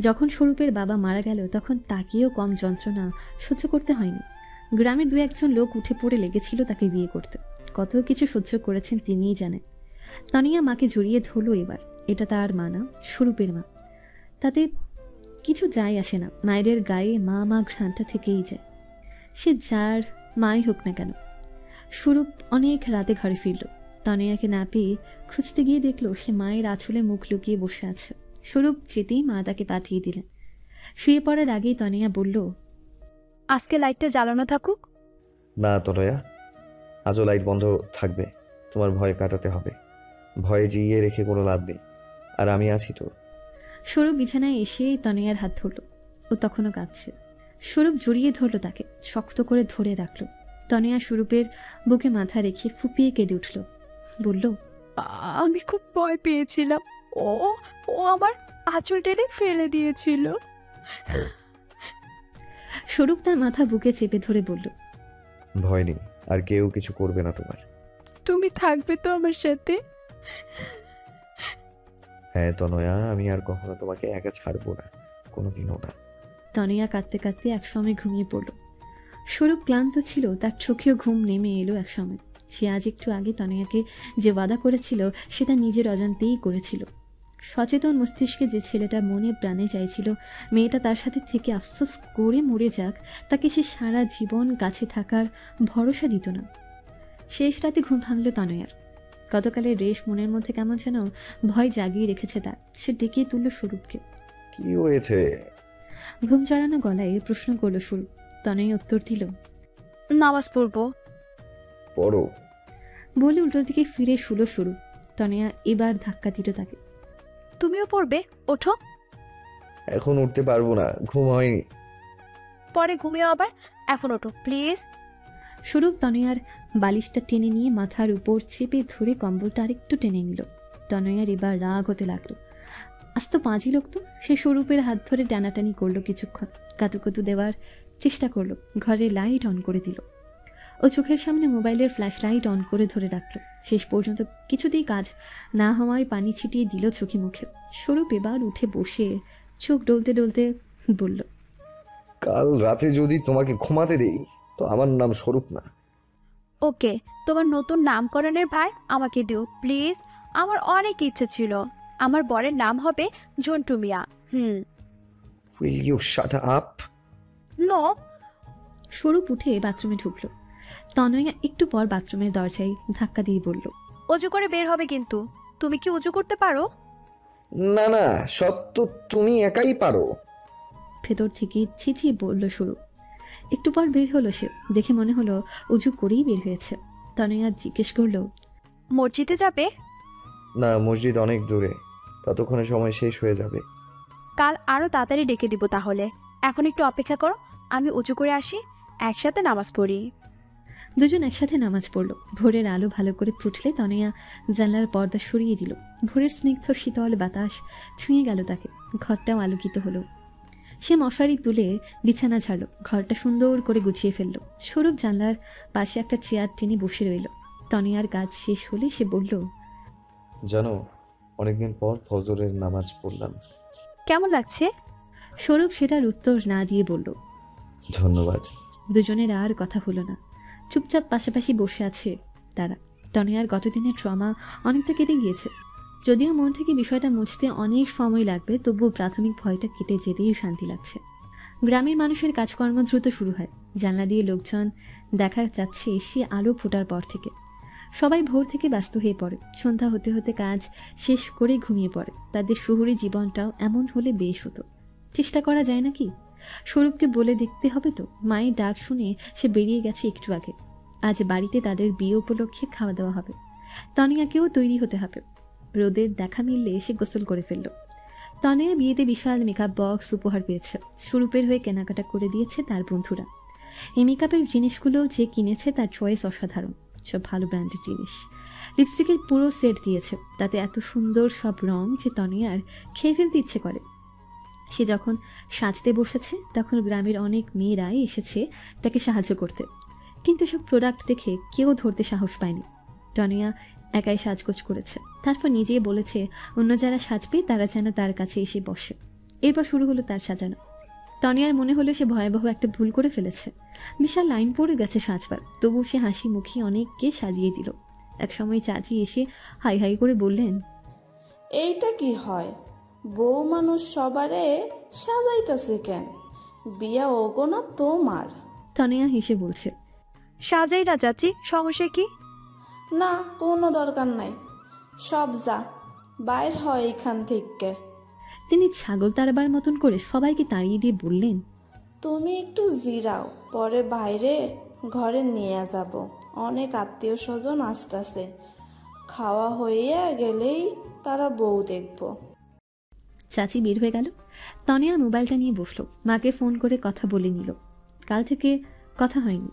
যখন স্বরূপের বাবা মারা গেল তখন তাকেও কম যন্ত্রণা সহ্য করতে হয়নি। গ্রামের 2-1 লোক উঠে পড়ে লেগেছিল তাকে বিয়ে করতে। কত কিছু সহ্য করেছেন তিনিই জানেন। তনিয়া মাকে জড়িয়ে ধরল এবার। এটা তার মা না, স্বরূপের মা। তাতে কিছু যায় আসে না, মায়েদের গায়ে মা মা ঘ্রাণটা থেকেই যায়, সে যার মাই হোক না কেন। স্বরূপ অনেক রাতে ঘরে ফিরল। তনয়াকে না পেয়ে খুঁজতে গিয়ে দেখলো সে মায়ের আঁচলে মুখ লুকিয়ে বসে আছে। স্বরূপ যেতেই মা তাকে পাঠিয়ে দিলেন। শুয়ে পড়ার আগেই তনয়া বলল, আজকে লাইটটা জ্বালানো থাকুক। না তনয়া, আজও লাইট বন্ধ থাকবে। তোমার ভয় কাটাতে হবে। ভয়ে জিইয়ে রেখে কোনো লাভ নেই, আর আমি আছি তো। স্বরূপ বিছানায় এসে তনয়ার হাত ধরল। ও তখনও কাঁদছে। স্বরূপ জড়িয়ে ধরল তাকে, শক্ত করে ধরে রাখল। তনয়া স্বরূপের বুকে মাথা রেখে ফুপিয়ে কেঁদে উঠল। বলল, আমি খুব ভয় পেয়েছিলাম, ও ও আমার আঁচল টেনে ফেলে দিয়েছিল। স্বরূপ তার মাথা বুকে চেপে ধরে বলল, ভয় নেই, আর কেউ কিছু করবে না তোমার। তুমি থাকবে তো আমার সাথে? হ্যাঁ তনয়া, আমি আর কখনো তোমাকে একা ছাড়বো না, কোনোদিনও না। তনয়া কাঁদতে কাঁদতে একসময় ঘুমিয়ে পড়ল। স্বরূপ ক্লান্ত ছিল, তার চোখেও ঘুম নেমে এলো একসময়। সে আজ একটু আগে তনয়াকে যে ওয়াদা করেছিল সেটা নিজের অজান্তেই করেছিল। সচেতন মস্তিষ্কে যে ছেলেটা মনে প্রাণে চাইছিল মেয়েটা তার সাথে থেকে আফসোস করে মরে যাক, তাকে সে সারা জীবন কাছে থাকার ভরসা দিত না। শেষ রাতে ঘুম ভাঙল তনয়ার। গতকালের রেশ মনের মধ্যে কেমন যেন ভয় জাগিয়ে রেখেছে তার। সে ডেকে তুলল স্বরূপকে। কি হয়েছে? ঘুম চড়ানো গলায় প্রশ্ন করল স্বরূপ। তনয় উত্তর দিল, নামাজ পড়বো। পড়ো বলে উল্টো দিকে ফিরে শুলো স্বরূপ। তনয়া এবার ধাক্কা দিল তাকে। তুমিও পড়বে? ওঠো। এখন উঠতে পারবো না, ঘুম হয়নি। পরে ঘুমিও আবার, এখন ওঠো প্লিজ। স্বরূপ তনয়ার বালিশটা টেনে নিয়ে মাথার উপর চেপে ধরে কম্বলটা আরেকটু টেনে নিল। তনয়ার এবার রাগ হতে লাগলো। আজ তো পাঁচই লোক তো। সে স্বরূপের হাত ধরে টানাটানি করলো কিছুক্ষণ, কাতুকুতু দেওয়ার চেষ্টা করলো। ঘরে লাইট অন করে দিল। ও চোখের সামনে মোবাইলের ফ্ল্যাশ লাইট অন করে ধরে রাখলো। শেষ পর্যন্ত কিছুতেই কাজ না হওয়ায় পানি ছিটিয়ে দিল চোখে মুখে। স্বরূপ এবার উঠে বসে চোখ ডলতে ডলতে বলল, কাল রাতে যদি তোমাকে ঘুমাতে দেই তো আমার নাম স্বরূপ না। ওকে, তোমার নতুন নামকরণের ভার আমাকে দিও প্লিজ। আমার অনেক ইচ্ছে ছিল আমার বরের নাম হবে Jontu Mia. Will you shut up? No. Swarup উঠে বাথরুমে ঢুকলো। তনয়া একটু পর বাথরুমের দরজায় ধাক্কা দিয়ে বলল, অজু করে বের হবে কিন্তু। তুমি কি অজু করতে পারো? না না, সব তো তুমি একাই পারো। ভেতর থেকে ছিচিয়ে বলল স্বরূপ। একটু পর বের হলো সে। দেখে মনে হলো উজু করেই বের হয়েছে। তনয়া জিজ্ঞেস করলো, মসজিদে যাবে? না, মসজিদ অনেক দূরে, ততক্ষণে সময় শেষ হয়ে যাবে। কাল আরো তাড়াতাড়ি ডেকে দিব তাহলে। এখন একটু অপেক্ষা করো, আমি উজু করে আসি, একসাথে নামাজ পড়ি। দুজন একসাথে নামাজ পড়ল। ভোরের আলো ভালো করে ফুটলে তনয়া জানলার পর্দা সরিয়ে দিল। ভোরের স্নিগ্ধ শীতল বাতাস ছুঁয়ে গেল তাকে। ঘরটাও আলোকিত হলো। সে মশারি তুলে বিছানা ঝাড়ল, ঘরটা সুন্দর করে গুছিয়ে ফেলল। স্বরূপ জানলার পাশে একটা চেয়ার টেনে বসে রইল। তনয়ার কাজ শেষ হলে সে বলল, জানো, অনেকদিন পর ফজরের নামাজ পড়লাম। কেমন লাগছে? স্বরূপ সেটার উত্তর না দিয়ে বলল, ধন্যবাদ। দুজনের আর কথা হলো না। চুপচাপ পাশাপাশি বসে আছে তারা। তনয়ার গতদিনের ট্রমা অনেকটা কেটে গিয়েছে। যদিও মন থেকে বিষয়টা মুছতে অনেক সময় লাগবে, তবুও প্রাথমিক ভয়টা কেটে যেতেই শান্তি লাগছে। গ্রামের মানুষের কাজকর্ম দ্রুত শুরু হয়। জানলা দিয়ে লোকজন দেখা যাচ্ছে সে আলো ফোটার পর থেকে। সবাই ভোর থেকে ব্যস্ত হয়ে পড়ে। সন্ধ্যা হতে হতে কাজ শেষ করে ঘুমিয়ে পড়ে। তাদের শহুরে জীবনটাও এমন হলে বেশ হতো। চেষ্টা করা যায় নাকি? স্বরূপকে বলে দেখতে হবে তো। মায়ের ডাক শুনে সে বেরিয়ে গেছে একটু আগে। আজ বাড়িতে তাদের বিয়ে উপলক্ষে খাওয়া দাওয়া হবে। তনিয়াকেও তৈরি হতে হবে। রোদের দেখা মিললে সে গোসল করে ফেলল। তনয়া বিয়েতে বিশাল মেকআপ বক্স উপহার পেয়েছে। স্বরূপের হয়ে কেনাকাটা করে দিয়েছে তার বন্ধুরা। এই মেকআপের জিনিসগুলো যে কিনেছে তার চয়েস অসাধারণ, সব ভালো ব্র্যান্ডের জিনিস। লিপস্টিকের পুরো সেট দিয়েছে, তাতে এত সুন্দর সব রং যে তনয়ার খেয়ে ফেলতে ইচ্ছে করে। সে যখন সাজতে বসেছে তখন গ্রামের অনেক মেয়েরাই এসেছে তাকে সাহায্য করতে, কিন্তু সব প্রোডাক্ট দেখে কেউ ধরতে সাহস পায়নি। তনয়া একাই সাজগোজ করেছে, তারপর নিজেই বলেছে অন্য যারা সাজবে তারা যেন তার কাছে এসে বসে। এরপর শুরু হলো তার সাজানো। তনিয়ার মনে হলো সে ভয়াবহ একটা ভুল করে ফেলেছে। বিশাল লাইন পড়ে গেছে সাজবার, তবু সে হাসি মুখে অনেককে সাজিয়ে দিল। একসময় চাচি এসে হাই হাই করে বললেন, এইটা কি হয়? বউ মানুষ সবারে সাজাইতেছে কেন? বিয়া ওগো না তোমার। তনিয়া হেসে বলছে, সাজাই না চাচি, সমস্যা কি? না, কোনো দরকার নাই, সব যা বাইর হয় এখান থেকে। তিনি ছাগল তাড়াবার মতন করে সবাইকে তাড়িয়ে দিয়ে বললেন, তুমি একটু জিরাও, পরে বাইরে ঘরে নিয়ে যাব। অনেক আত্মীয় স্বজন আসতেছে, খাওয়া হইয়া গেলেই তারা বউ দেখব। চাচি বের হয়ে গেল। তনিয়া মোবাইলটা নিয়ে বসলো, মাকে ফোন করে কথা বলে নিল। কাল থেকে কথা হয়নি।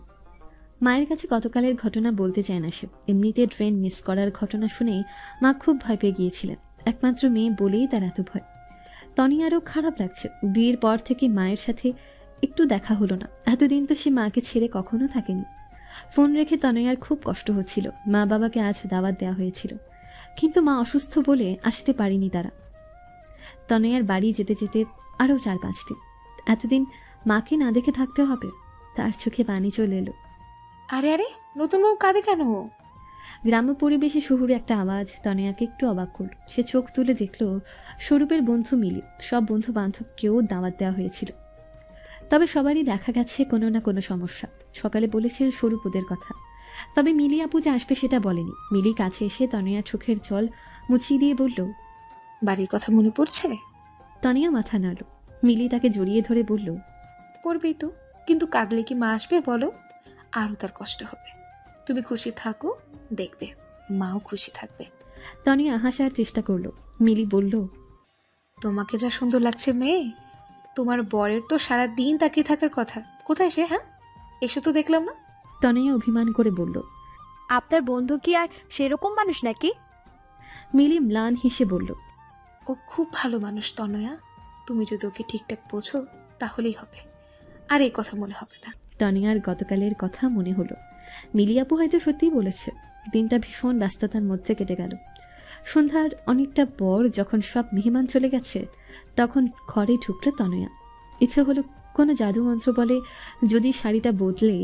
মায়ের কাছে গতকালের ঘটনা বলতে চায় না সে। এমনিতে ট্রেন মিস করার ঘটনা শুনেই মা খুব ভয় পেয়ে গিয়েছিলেন। একমাত্র মেয়ে বলেই তার এত ভয়। তনিয়ারও খারাপ লাগছে, বিয়ের পর থেকে মায়ের সাথে একটু দেখা হলো না। এতদিন তো সে মাকে ছেড়ে কখনো থাকেনি। ফোন রেখে তনয়ার খুব কষ্ট হচ্ছিল। মা বাবাকে আজ দাওয়াত দেওয়া হয়েছিল, কিন্তু মা অসুস্থ বলে আসতে পারেনি তারা। তনয়ার বাড়ি যেতে যেতে আরও 4-5 দিন। এতদিন মাকে না দেখে থাকতে হবে। তার চোখে পানি চলে এলো। আরে আরে, নতুন বউ কাঁদে কেন? গ্রাম্য পরিবেশে শহুরে একটা আওয়াজ তনয়াকে একটু অবাক করল। সে চোখ তুলে দেখল স্বরূপের বন্ধু মিলি। সব বন্ধু বান্ধবকেও দাওয়াত দেওয়া হয়েছিল, তবে সবারই দেখা গেছে কোনো না কোনো সমস্যা। সকালে বলেছিল স্বরূপ ওদের কথা, তবে মিলি আপু যে আসবে সেটা বলেনি। মিলি কাছে এসে তনয়ার চোখের জল মুছিয়ে দিয়ে বলল, বাড়ির কথা মনে পড়ছে? তনিয়া মাথা নাড়ল। মিলি তাকে জড়িয়ে ধরে বলল, পড়বেই তো, কিন্তু কাঁদলে কি মা আসবে বলো? আরও তার কষ্ট হবে। তুমি খুশি থাকো, দেখবে মাও খুশি থাকবে। তনিয়া হাসার চেষ্টা করলো। মিলি বলল, তোমাকে যা সুন্দর লাগছে মেয়ে, তোমার বরের তো সারা দিন তাকিয়ে থাকার কথা। কোথায় সে? হ্যাঁ, এসে তো দেখলাম না। তনিয়া অভিমান করে বলল, আপনার বন্ধু কি আর সেরকম মানুষ নাকি? মিলি ম্লান হেসে বলল, ও খুব ভালো মানুষ তনয়া, তুমি যদি ওকে ঠিকঠাক বোঝো তাহলেই হবে, আর এই কথা মনে হবে না। তনিয়ার গতকালের কথা মনে হলো। মিলি আপু হয়তো সত্যিই বলেছে। দিনটা ভীষণ ব্যস্ততার মধ্যে কেটে গেল। সন্ধ্যার অনেকটা পর যখন সব মেহমান চলে গেছে তখন ঘরে ঢুকলো তনয়া। ইচ্ছে হলো কোনো জাদু মন্ত্র বলে যদি শাড়িটা বদলে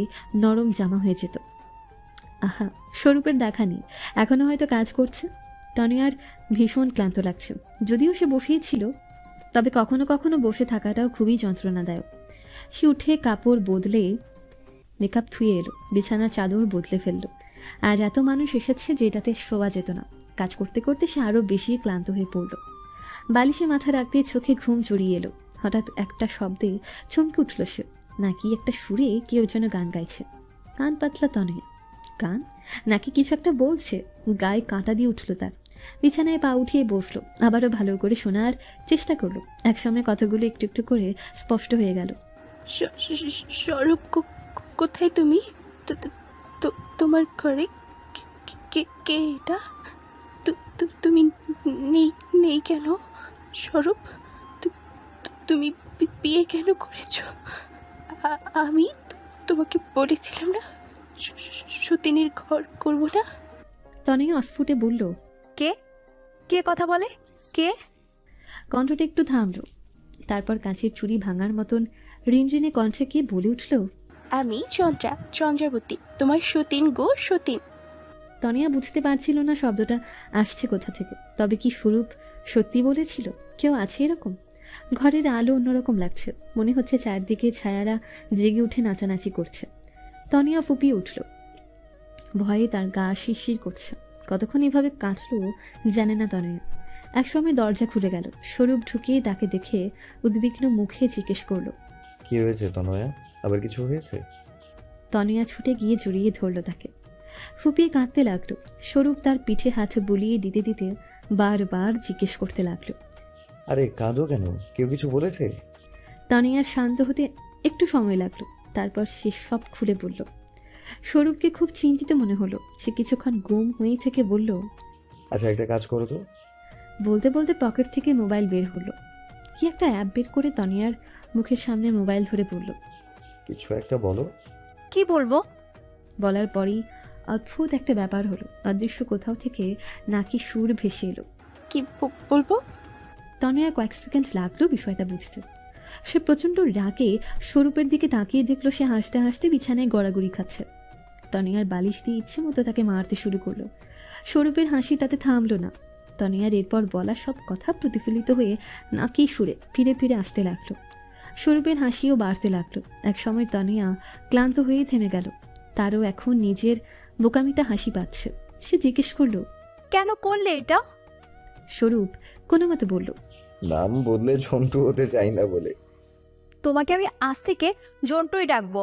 নরম জামা হয়ে যেত। আহা, স্বরূপের দেখা নেই, এখনো হয়তো কাজ করছে। তনয়ার ভীষণ ক্লান্ত লাগছে। যদিও সে বসেই ছিল, তবে কখনো কখনো বসে থাকাটাও খুবই যন্ত্রণাদায়ক। সে উঠে কাপড় বদলে মেকআপ ধুয়ে এলো, বিছানার চাদর বদলে ফেললো। আজ এত মানুষ এসেছে যেটাতে শোয়া যেত না। কাজ করতে করতে সে আরো বেশি ক্লান্ত হয়ে পড়ল। বালিশে মাথা রাখতে চোখে ঘুম জড়িয়ে এলো। হঠাৎ একটা শব্দে চমকে উঠল সে। নাকি একটা সুরে কেউ যেন গান গাইছে। কান পাতলা তনয়া। গান নাকি কিছু একটা বলছে। গায়ে কাঁটা দিয়ে উঠল তার। বিছানায় পা উঠিয়ে বসলো, আবারও ভালো করে শোনার চেষ্টা করলো। একসময় কথাগুলো একটু একটু করে স্পষ্ট হয়ে গেল। স্বরূপ, কোথায় তুমি? তোমার ঘরে কে এটা? তুমি নেই কেন? স্বরূপ, তুমি বিয়ে কেন করেছ? আমি তোমাকে বলেছিলাম না সতীনের ঘর করব না? তনিয়া অস্ফুটে বলল, কে কে কথা বলে? কে? কণ্ঠটা একটু থামল। তারপর কাঁচের চুড়ি ভাঙার মতন রিনরিনে কণ্ঠে কে বলে উঠল, আমি চন্দ্রাবতী, তোমার সতীন গো, সতীন। তনিয়া বুঝতে পারছিল না শব্দটা আসছে কোথা থেকে। তবে কি স্বরূপ সত্যি বলেছিল? কেউ আছে এরকম? ঘরের আলো অন্যরকম লাগছে। মনে হচ্ছে চারদিকে ছায়ারা জেগে উঠে নাচানাচি করছে। তনিয়া ফুপিয়ে উঠল। ভয়ে তার গা শিরশির করছে। কতক্ষণ এভাবে কাটলো জানে না তনয়া। একসময় দরজা খুলে গেল। স্বরূপ ঢুকিয়ে তাকে দেখে উদ্বিগ্ন মুখে জিজ্ঞেস করলো, কি হয়েছে তনয়া? আবার কিছু হয়েছে? তনয়া ছুটে গিয়ে জড়িয়ে ধরল তাকে। ফুপিয়ে কাঁদতে লাগলো। স্বরূপ তার পিঠে হাত বুলিয়ে দিতে দিতে বারবার জিজ্ঞেস করতে লাগলো, আরে কাঁদো কেন? কেউ কিছু বলেছে? তানিয়ার শান্ত হতে একটু সময় লাগলো, তারপর সে সব খুলে বলল। স্বরূপকে খুব চিন্তিত মনে হলো। সে কিছুক্ষণ গুম হয়ে থেকে বলল, আচ্ছা একটা কাজ করো তো। বলতে বলতে পকেট থেকে মোবাইল বের হলো। কি একটা অ্যাপ বের করে তানিয়ার মুখের সামনে মোবাইল ধরে বলল, কিছু একটা বলো। কি বলবো? বলার পরই অদ্ভুত একটা ব্যাপার হলো। অদৃশ্য কোথাও থেকে নাকি সুর ভেসে এলো। কি বলবো? তনয়ার কয়েক সেকেন্ড লাগলো বিষয়টা বুঝতে। সে প্রচণ্ড রাগে স্বরূপের দিকে তাকিয়ে দেখলো সে হাসতে হাসতে বিছানায় গড়াগড়ি খাচ্ছে। তনয়ার বালিশ দিয়ে ইচ্ছে মতো তাকে মারতে শুরু করলো। স্বরূপের হাসি তাতে থামলো না। তনয়ার এরপর বলা সব কথা প্রতিফলিত হয়ে নাকি সুরে ফিরে ফিরে আসতে লাগলো। স্বরূপের হাসিও বাড়তে লাগলো। একসময় তনয়া ক্লান্ত হয়ে থেমে গেল। তারও এখন নিজের বোকামিতে হাসি পাচ্ছে। সে জিজ্ঞেস করলো, কেন করলে এটা? স্বরূপ কোনো মতে বলল, নাম বদলে ঝন্টু হতে চাই না বলে। তোমাকে আমি আজ থেকে জন্টুই ডাকবো।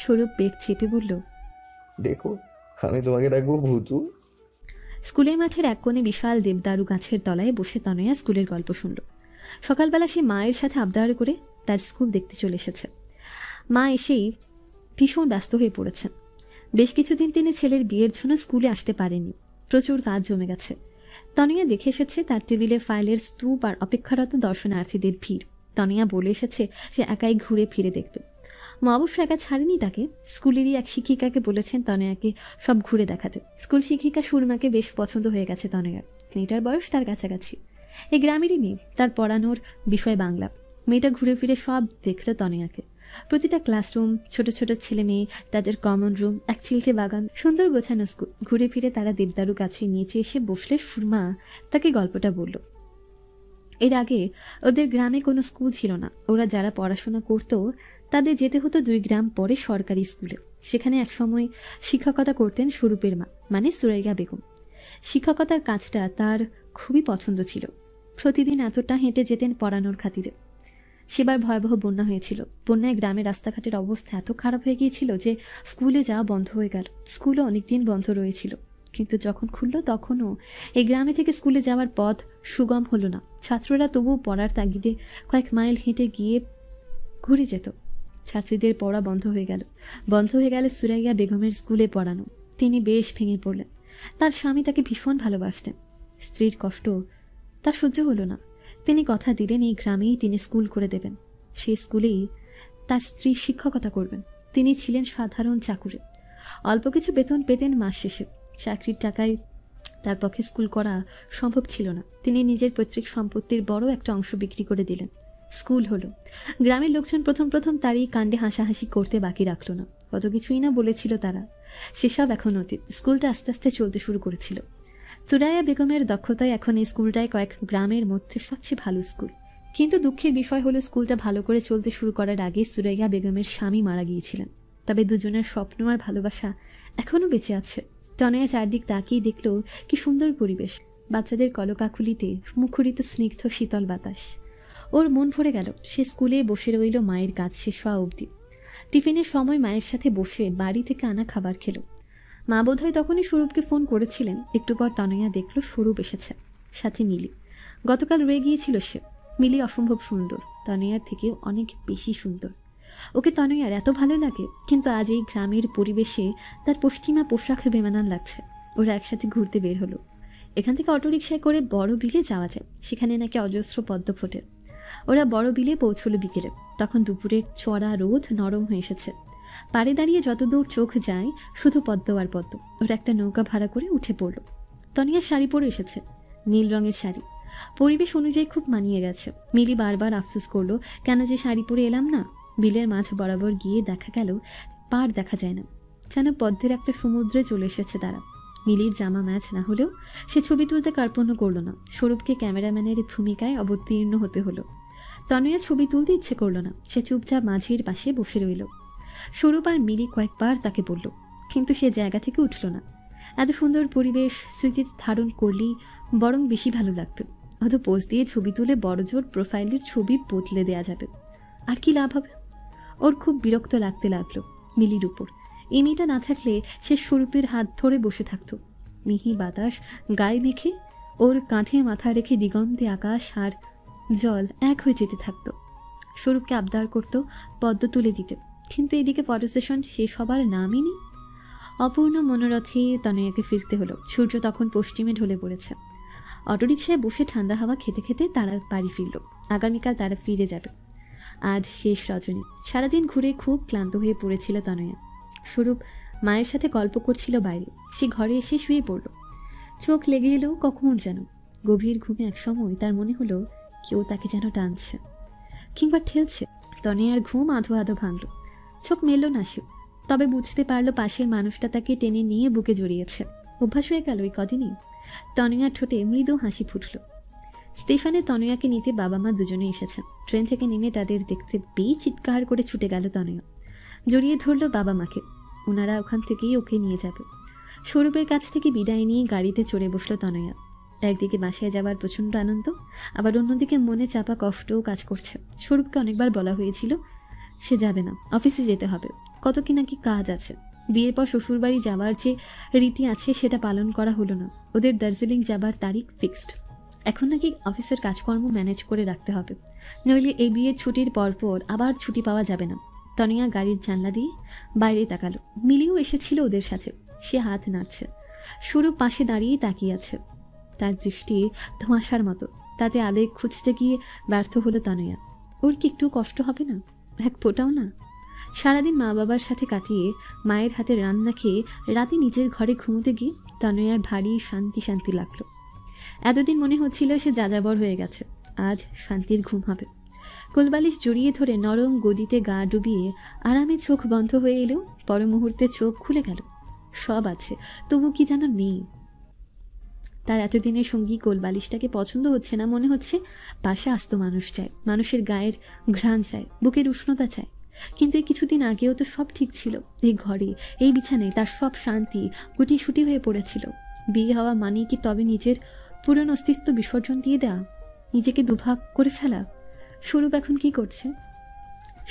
স্বরূপ পেট চেপে বলল, দেখো আমি তোমাকে ডাকবো ভূতু। স্কুলের মাঠের এক কোণে বিশাল দেবদারু গাছের তলায় বসে তনয়া স্কুলের গল্প শুনল। সকালবেলা সে মায়ের সাথে আবদার করে তার স্কুল দেখতে চলে এসেছে। মা এসেই ভীষণ ব্যস্ত হয়ে পড়েছেন। বেশ কিছুদিন তিনি ছেলের বিয়ের জন্য স্কুলে আসতে পারেনি। প্রচুর কাজ জমে গেছে। তনয়া দেখে এসেছে তার টেবিলে ফাইলের স্তূপ আর অপেক্ষারত দর্শনার্থীদের ভিড়। তনয়া বলে এসেছে সে একাই ঘুরে ফিরে দেখবে। মা অবশ্য একা ছাড়েনি তাকে। স্কুলেরই এক শিক্ষিকাকে বলেছেন তনয়াকে সব ঘুরে দেখাতে। স্কুল শিক্ষিকা সুরমাকে বেশ পছন্দ হয়ে গেছে তনয়ার। মেয়েটার বয়স তার কাছাকাছি। এই গ্রামেরই মেয়ে, তার পড়ানোর বিষয় বাংলা। মেয়েটা ঘুরে ফিরে সব দেখল তনয়াকে। প্রতিটা ক্লাসরুম, ছোট ছোট ছেলে মেয়ে, তাদের কমন রুম, এক চিলতে বাগান, সুন্দর গোছানো স্কুল। ঘুরে ফিরে তারা দেবদারু গাছে নিচে এসে বসলে সুরমা তাকে গল্পটা বলল। এর আগে ওদের গ্রামে কোনো স্কুল ছিল না। ওরা যারা পড়াশোনা করতো তাদের যেতে হতো 2 গ্রাম পরে সরকারি স্কুলে। সেখানে একসময় শিক্ষকতা করতেন স্বরূপের মা, মানে সুরাইয়া বেগম। শিক্ষকতার কাজটা তার খুবই পছন্দ ছিল। প্রতিদিন এতটা হেঁটে যেতেন পড়ানোর খাতিরে। সেবার ভয়াবহ বন্যা হয়েছিল। বন্যায় গ্রামের রাস্তাঘাটের অবস্থা এত খারাপ হয়ে গিয়েছিল যে স্কুলে যাওয়া বন্ধ হয়ে গেল। স্কুলও অনেকদিন বন্ধ রয়েছিল, কিন্তু যখন খুলল তখনও এই গ্রামে থেকে স্কুলে যাওয়ার পথ সুগম হলো না। ছাত্ররা তবুও পড়ার তাগিদে কয়েক মাইল হেঁটে গিয়ে ঘুরে যেত। ছাত্রীদের পড়া বন্ধ হয়ে গেল সুরাইয়া বেগমের স্কুলে পড়ানো। তিনি বেশ ভেঙে পড়লেন। তার স্বামী তাকে ভীষণ ভালোবাসতেন। স্ত্রীর কষ্ট তার সহ্য হলো না। তিনি কথা দিলেন এই গ্রামেই তিনি স্কুল করে দেবেন। সেই স্কুলেই তার স্ত্রী শিক্ষকতা করবেন। তিনি ছিলেন সাধারণ চাকুরে, অল্প কিছু বেতন পেতেন মাস শেষে। চাকরির টাকায় তার পক্ষে স্কুল করা সম্ভব ছিল না। তিনি নিজের পৈতৃক সম্পত্তির বড় একটা অংশ বিক্রি করে দিলেন। স্কুল হলো। গ্রামের লোকজন প্রথম তার এই কাণ্ডে হাসাহাসি করতে বাকি রাখলো না। কত কিছুই না বলেছিল তারা, সেসব এখন অতীত। স্কুলটা আস্তে আস্তে চলতে শুরু করেছিল। সুরাইয়া বেগমের দক্ষতায় এখন এই স্কুলটাই কয়েক গ্রামের মধ্যে সবচেয়ে ভালো স্কুল। কিন্তু দুঃখের বিষয় হলো স্কুলটা ভালো করে চলতে শুরু করার আগে সুরাইয়া বেগমের স্বামী মারা গিয়েছিলেন। তবে দুজনের স্বপ্ন আর ভালোবাসা এখনও বেঁচে আছে। তনয়া চারদিক তাকিয়ে দেখল কি সুন্দর পরিবেশ। বাচ্চাদের কলকাকুলিতে মুখরিত স্নিগ্ধ শীতল বাতাস। ওর মন ভরে গেল। সে স্কুলে বসে রইল মায়ের কাজ শেষ হওয়া অবধি। টিফিনের সময় মায়ের সাথে বসে বাড়ি থেকে আনা খাবার খেলো। মা বোধহয় তখনই স্বরূপকে ফোন করেছিলেন। একটু পর তনয়া দেখল স্বরূপ এসেছে, সাথে মিলি। গতকাল রয়ে গিয়েছিল সে। মিলি অসম্ভব সুন্দর, তনয়ার থেকেও অনেক বেশি সুন্দর। ওকে তনয়ার এত ভালো লাগে, কিন্তু আজ এই গ্রামের পরিবেশে তার পশ্চিমা পোশাক বেমানান লাগছে। ওরা একসাথে ঘুরতে বের হলো। এখান থেকে অটোরিকশায় করে বড় বিলে যাওয়া যায়। সেখানে নাকি অজস্র পদ্ম ফোটে। ওরা বড় বিলে পৌঁছলো বিকেলে। তখন দুপুরের চড়া রোদ নরম হয়ে এসেছে। পাড়ে দাঁড়িয়ে যতদূর চোখ যায় শুধু পদ্ম আর পদ্ম। ওরা একটা নৌকা ভাড়া করে উঠে পড়ল। তনিয়া শাড়ি পরে এসেছে, নীল রঙের শাড়ি। পরিবেশ অনুযায়ী খুব মানিয়ে গেছে। মিলি বারবার আফসোস করলো, কেন যে শাড়ি পরে এলাম না। বিলের মাঝ বরাবর গিয়ে দেখা গেল পাড় দেখা যায় না, যেন পদ্মের একটা সমুদ্রে চলে এসেছে তারা। মিলির জামা ম্যাচ না হলেও সে ছবি তুলতে কার্পণ্য করলো না। স্বরূপকে ক্যামেরাম্যানের ভূমিকায় অবতীর্ণ হতে হলো। তনয়া ছবি তুলতে ইচ্ছে করলো না। সে চুপচাপ মাঝির পাশে বসে রইল। স্বরূপ আর মিলি কয়েকবার তাকে বলল, কিন্তু সে জায়গা থেকে উঠল না। এত সুন্দর পরিবেশ স্মৃতিতে ধারণ করলেই বরং বেশি ভালো লাগবে। হয়তো পোজ দিয়ে ছবি তুলে বড়জোর প্রোফাইলের ছবি বদলে দেয়া যাবে। আর কি লাভ হবে? ওর খুব বিরক্ত লাগতে লাগলো মিলির উপর। এই মেয়েটা না থাকলে সে স্বরূপের হাত ধরে বসে থাকতো। মিহি বাতাস গায়ে মেখে ওর কাঁধে মাথা রেখে দিগন্তে আকাশ আর জল এক হয়ে যেতে থাকতো। স্বরূপকে আবদার করত পদ্ম তুলে দিতে, কিন্তু এদিকে ফটো সেশন শেষ হবার নামই নেই। অপূর্ণ মনোরথে তনয়াকে ফিরতে হলো। সূর্য তখন পশ্চিমে ঢলে পড়েছে। অটোরিকশায় বসে ঠান্ডা হাওয়া খেতে খেতে তারা বাড়ি ফিরল। আগামীকাল তারা ফিরে যাবে। আজ শেষ রজনী। সারাদিন ঘুরে খুব ক্লান্ত হয়ে পড়েছিল তনয়া। স্বরূপ মায়ের সাথে গল্প করছিল বাইরে। সে ঘরে এসে শুয়ে পড়ল। চোখ লেগে এলেও কখন যেন গভীর ঘুমে একসময় তার মনে হলো কেউ তাকে যেন টানছে কিংবা ঠেলছে। তনয়ার ঘুম আধো আধো ভাঙল। চোখ মেলল না সে, তবে বুঝতে পারলো পাশের মানুষটা তাকে টেনে নিয়ে বুকে জড়িয়েছে। অভ্যাস হয়ে গেল ওই কদিনই। তনয়ার ঠোঁটে মৃদু হাসি ফুটল। স্টেশনে তনয়াকে নিতে বাবা মা দুজনে এসেছেন। ট্রেন থেকে নেমে তাদের দেখতে পেয়ে চিৎকার করে ছুটে গেল তনয়া। জড়িয়ে ধরল বাবা মাকে। ওনারা ওখান থেকেই ওকে নিয়ে যাবে। স্বরূপের কাছ থেকে বিদায় নিয়ে গাড়িতে চড়ে বসলো তনয়া। একদিকে বাসায় যাবার প্রচণ্ড আনন্দ, আবার অন্যদিকে মনে চাপা কষ্টও কাজ করছে। স্বরূপকে অনেকবার বলা হয়েছিল সে যাবে না, অফিসে যেতে হবে, কত কি নাকি কাজ আছে। বিয়ের পর শ্বশুরবাড়ি যাওয়ার যে রীতি আছে সেটা পালন করা হলো না। ওদের দার্জিলিং যাবার তারিখ ফিক্সড। এখন নাকি অফিসের কাজকর্ম ম্যানেজ করে রাখতে হবে, নইলে এই বিয়ের ছুটির পরপর আবার ছুটি পাওয়া যাবে না। তনিয়া গাড়ির জানলা দিয়ে বাইরে তাকালো। মিলিও এসেছিল ওদের সাথে। সে হাত নাড়ছে। স্বরূপ পাশে দাঁড়িয়ে তাকিয়ে আছে। তার দৃষ্টি ধোঁয়াশার মতো। তাতে আবেগ খুঁজতে গিয়ে ব্যর্থ হলো তনয়া। ওর কি একটু কষ্ট হবে না? এক ফোঁটাও না। সারাদিন মা বাবার সাথে কাটিয়ে মায়ের হাতে রান্না খেয়ে রাতে নিজের ঘরে ঘুমোতে গিয়ে তনয়ার ভারী শান্তি শান্তি লাগলো। এতদিন মনে হচ্ছিল সে যাযাবর হয়ে গেছে। আজ শান্তির ঘুম হবে। কোলবালিশ জড়িয়ে ধরে নরম গদিতে গা ডুবিয়ে আরামে চোখ বন্ধ হয়ে এলেও পর মুহূর্তে চোখ খুলে গেল। সব আছে, তবু কি যেন নেই। তার এতদিনের সঙ্গী কোলবালিশটাকে পছন্দ হচ্ছে না। মনে হচ্ছে পাশে আস্ত মানুষ চায়, মানুষের গায়ের ঘ্রাণ চায়, বুকের উষ্ণতা চায়। কিন্তু এই কিছুদিন আগেও তো সব ঠিক ছিল। এই ঘরে, এই বিছানায় তার সব শান্তি গুটিসুটি হয়ে পড়েছিল। বিয়ে হওয়া মানে কি তবে নিজের পুরনো অস্তিত্ব বিসর্জন দিয়ে দেওয়া, নিজেকে দুভাগ করে ফেলা? স্বরূপ এখন কি করছে?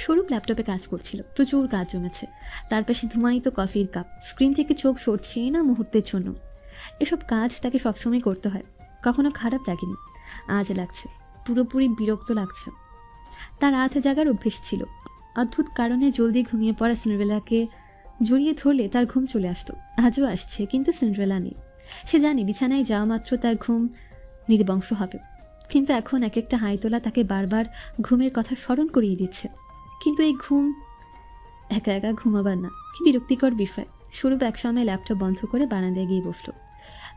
স্বরূপ ল্যাপটপে কাজ করছিল। প্রচুর কাজ জমেছে। তার পাশে ধুমায়িত কফির কাপ। স্ক্রিন থেকে চোখ সরছেই না মুহূর্তের জন্য। এসব কাজ তাকে সবসময় করতে হয়। কখনো খারাপ লাগেনি, আজ লাগছে। পুরোপুরি বিরক্ত লাগছে। তার রাত জাগার অভ্যেস ছিল। অদ্ভুত কারণে জলদি ঘুমিয়ে পড়া সিন্ড্রেলাকে জড়িয়ে ধরলে তার ঘুম চলে আসতো। আজও আসছে, কিন্তু সিন্ড্রেলা নেই। সে জানে বিছানায় যাওয়া মাত্র তার ঘুম নির্বংশ হবে। কিন্তু এখন এক একটা হাইতোলা তাকে বারবার ঘুমের কথা স্মরণ করিয়ে দিচ্ছে। কিন্তু এই ঘুম একা একা ঘুমাবার না। কি বিরক্তিকর বিষয়। স্বরূপ একসময় ল্যাপটপ বন্ধ করে বারান্দায় গিয়ে বসল।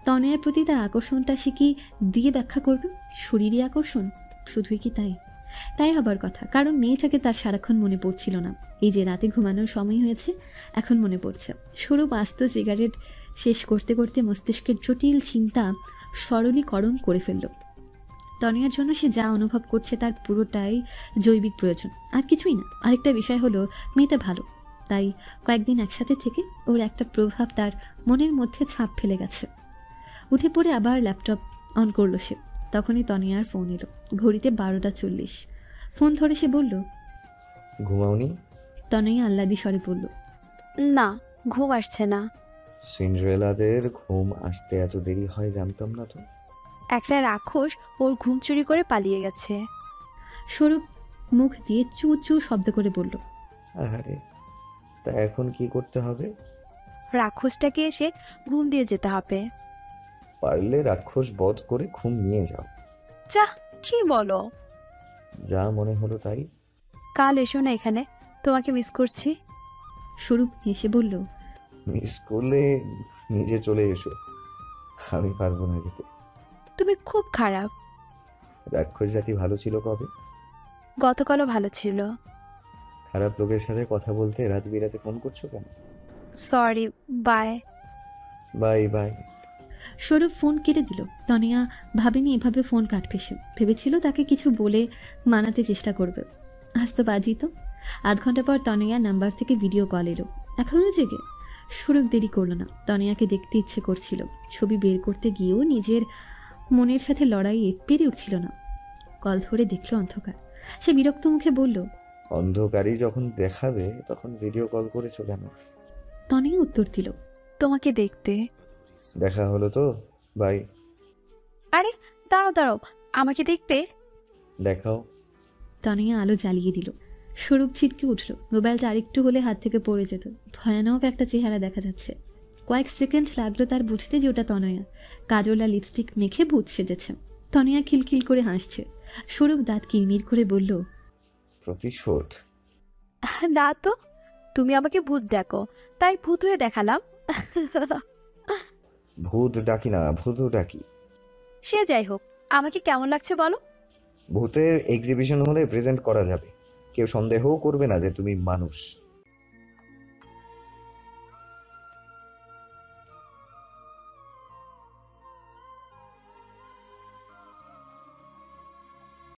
তনয়ের প্রতি তার আকর্ষণটা সে কি দিয়ে ব্যাখ্যা করবে? শরীরী আকর্ষণ? শুধুই কি তাই? তাই হবার কথা, কারণ মেয়েটাকে তার সারাক্ষণ মনে পড়ছিল না। এই যে রাতে ঘুমানোর সময় হয়েছে, এখন মনে পড়ছে। স্বরূপ আস্ত সিগারেট শেষ করতে করতে মস্তিষ্কের জটিল চিন্তা সরলীকরণ করে ফেলল। তনয়ার জন্য সে যা অনুভব করছে তার পুরোটাই জৈবিক প্রয়োজন, আর কিছুই না। আরেকটা বিষয় হলো মেয়েটা ভালো, তাই কয়েকদিন একসাথে থেকে ওর একটা প্রভাব তার মনের মধ্যে ছাপ ফেলে গেছে। উঠে পড়ে আবার ল্যাপটপ অন করলো সে। তখনই তনয়ার ফোন এলো। ঘড়িতে 12:40। ফোন ধরে সে বলল, ঘুমাওনি? তনয়া আহ্লাদি স্বরে বলল, না, ঘুম আসছে না। সিন্ড্রেলাদের ঘুম আসতে এত দেরি হয় জানতাম না তো। একটা রাক্ষস ওর ঘুম চুরি করে পালিয়ে গেছে। স্বরূপ মুখ দিয়ে চু চু শব্দ করে বলল, আরে তা এখন কি করতে হবে? রাক্ষসটাকে এসে ঘুম দিয়ে যেতে হবে। পারলে রাক্ষস বধ করে ঘুম নিয়ে যাও। যা, কি বলো? যা মনে হলো তাই। কাল এসো না এখানে, তোমাকে মিস করছি। স্বরূপ হেসে বলল, মিস করলে নিজে চলে এসো, আমি পারবো না যেতে। তুমি খুব খারাপ। রাক্ষস জাতি ভালো ছিল কবে? গতকালও ভালো ছিল। খারাপ লোকের সাথে কথা বলতে রাত বিরাতে ফোন করছো কেন? Sorry, bye. Bye bye. Swarup phone কেটে দিল। তনিয়া ভাবেনি এভাবে ফোন কাটবে সে। ভেবেছিল তাকে কিছু বলে মানাতে চেষ্টা করবে। আজ তো বাজি তো। আধ ঘন্টা পর তনিয়া নাম্বার থেকে ভিডিও কল এলো। এখনও জেগে। স্বরূপ দেরি করলো না। তনিয়াকে দেখতে ইচ্ছে করছিল। ছবি বের করতে গিয়েও নিজের মনের সাথে লড়াইয়ে পেরে উঠছিল না। কল ধরে দেখলো অন্ধকার। সে বিরক্ত মুখে বলল, অন্ধকারই যখন দেখাবে তখন ভিডিও কল করেছো কেন? তনিয়া উত্তর দিল, তোমাকে দেখতে। দেখা হলো তো, বাই। আরে দাঁড়াও দাঁড়াও, আমাকে দেখবে? দেখাও। তনয়া আলো জ্বালিয়ে দিল। স্বরূপ ছিটকে উঠল। মোবাইলটা আরেকটু হলে হাত থেকে পড়ে যেত। ভয়ানক একটা চেহারা দেখা যাচ্ছে। কয়েক সেকেন্ড লাগলো তার বুঝতে যে ওটা তনয়া। কাজল আর লিপস্টিক মেখে ভূত সেজেছে। তনয়া খিলখিল করে হাসছে। স্বরূপ দাঁত কিরমির করে বলল, প্রতিশোধ? না তো, তুমি আমাকে ভূত ডাকো তাই ভূত হয়ে দেখালাম। ভূত ডাকি না, ভূতও ডাকি। সে যাই হোক, আমাকে কেমন লাগছে বলো? ভূতের এক্সিবিশন হলে প্রেজেন্ট করা যাবে, কেউ সন্দেহও করবে না যে তুমি মানুষ।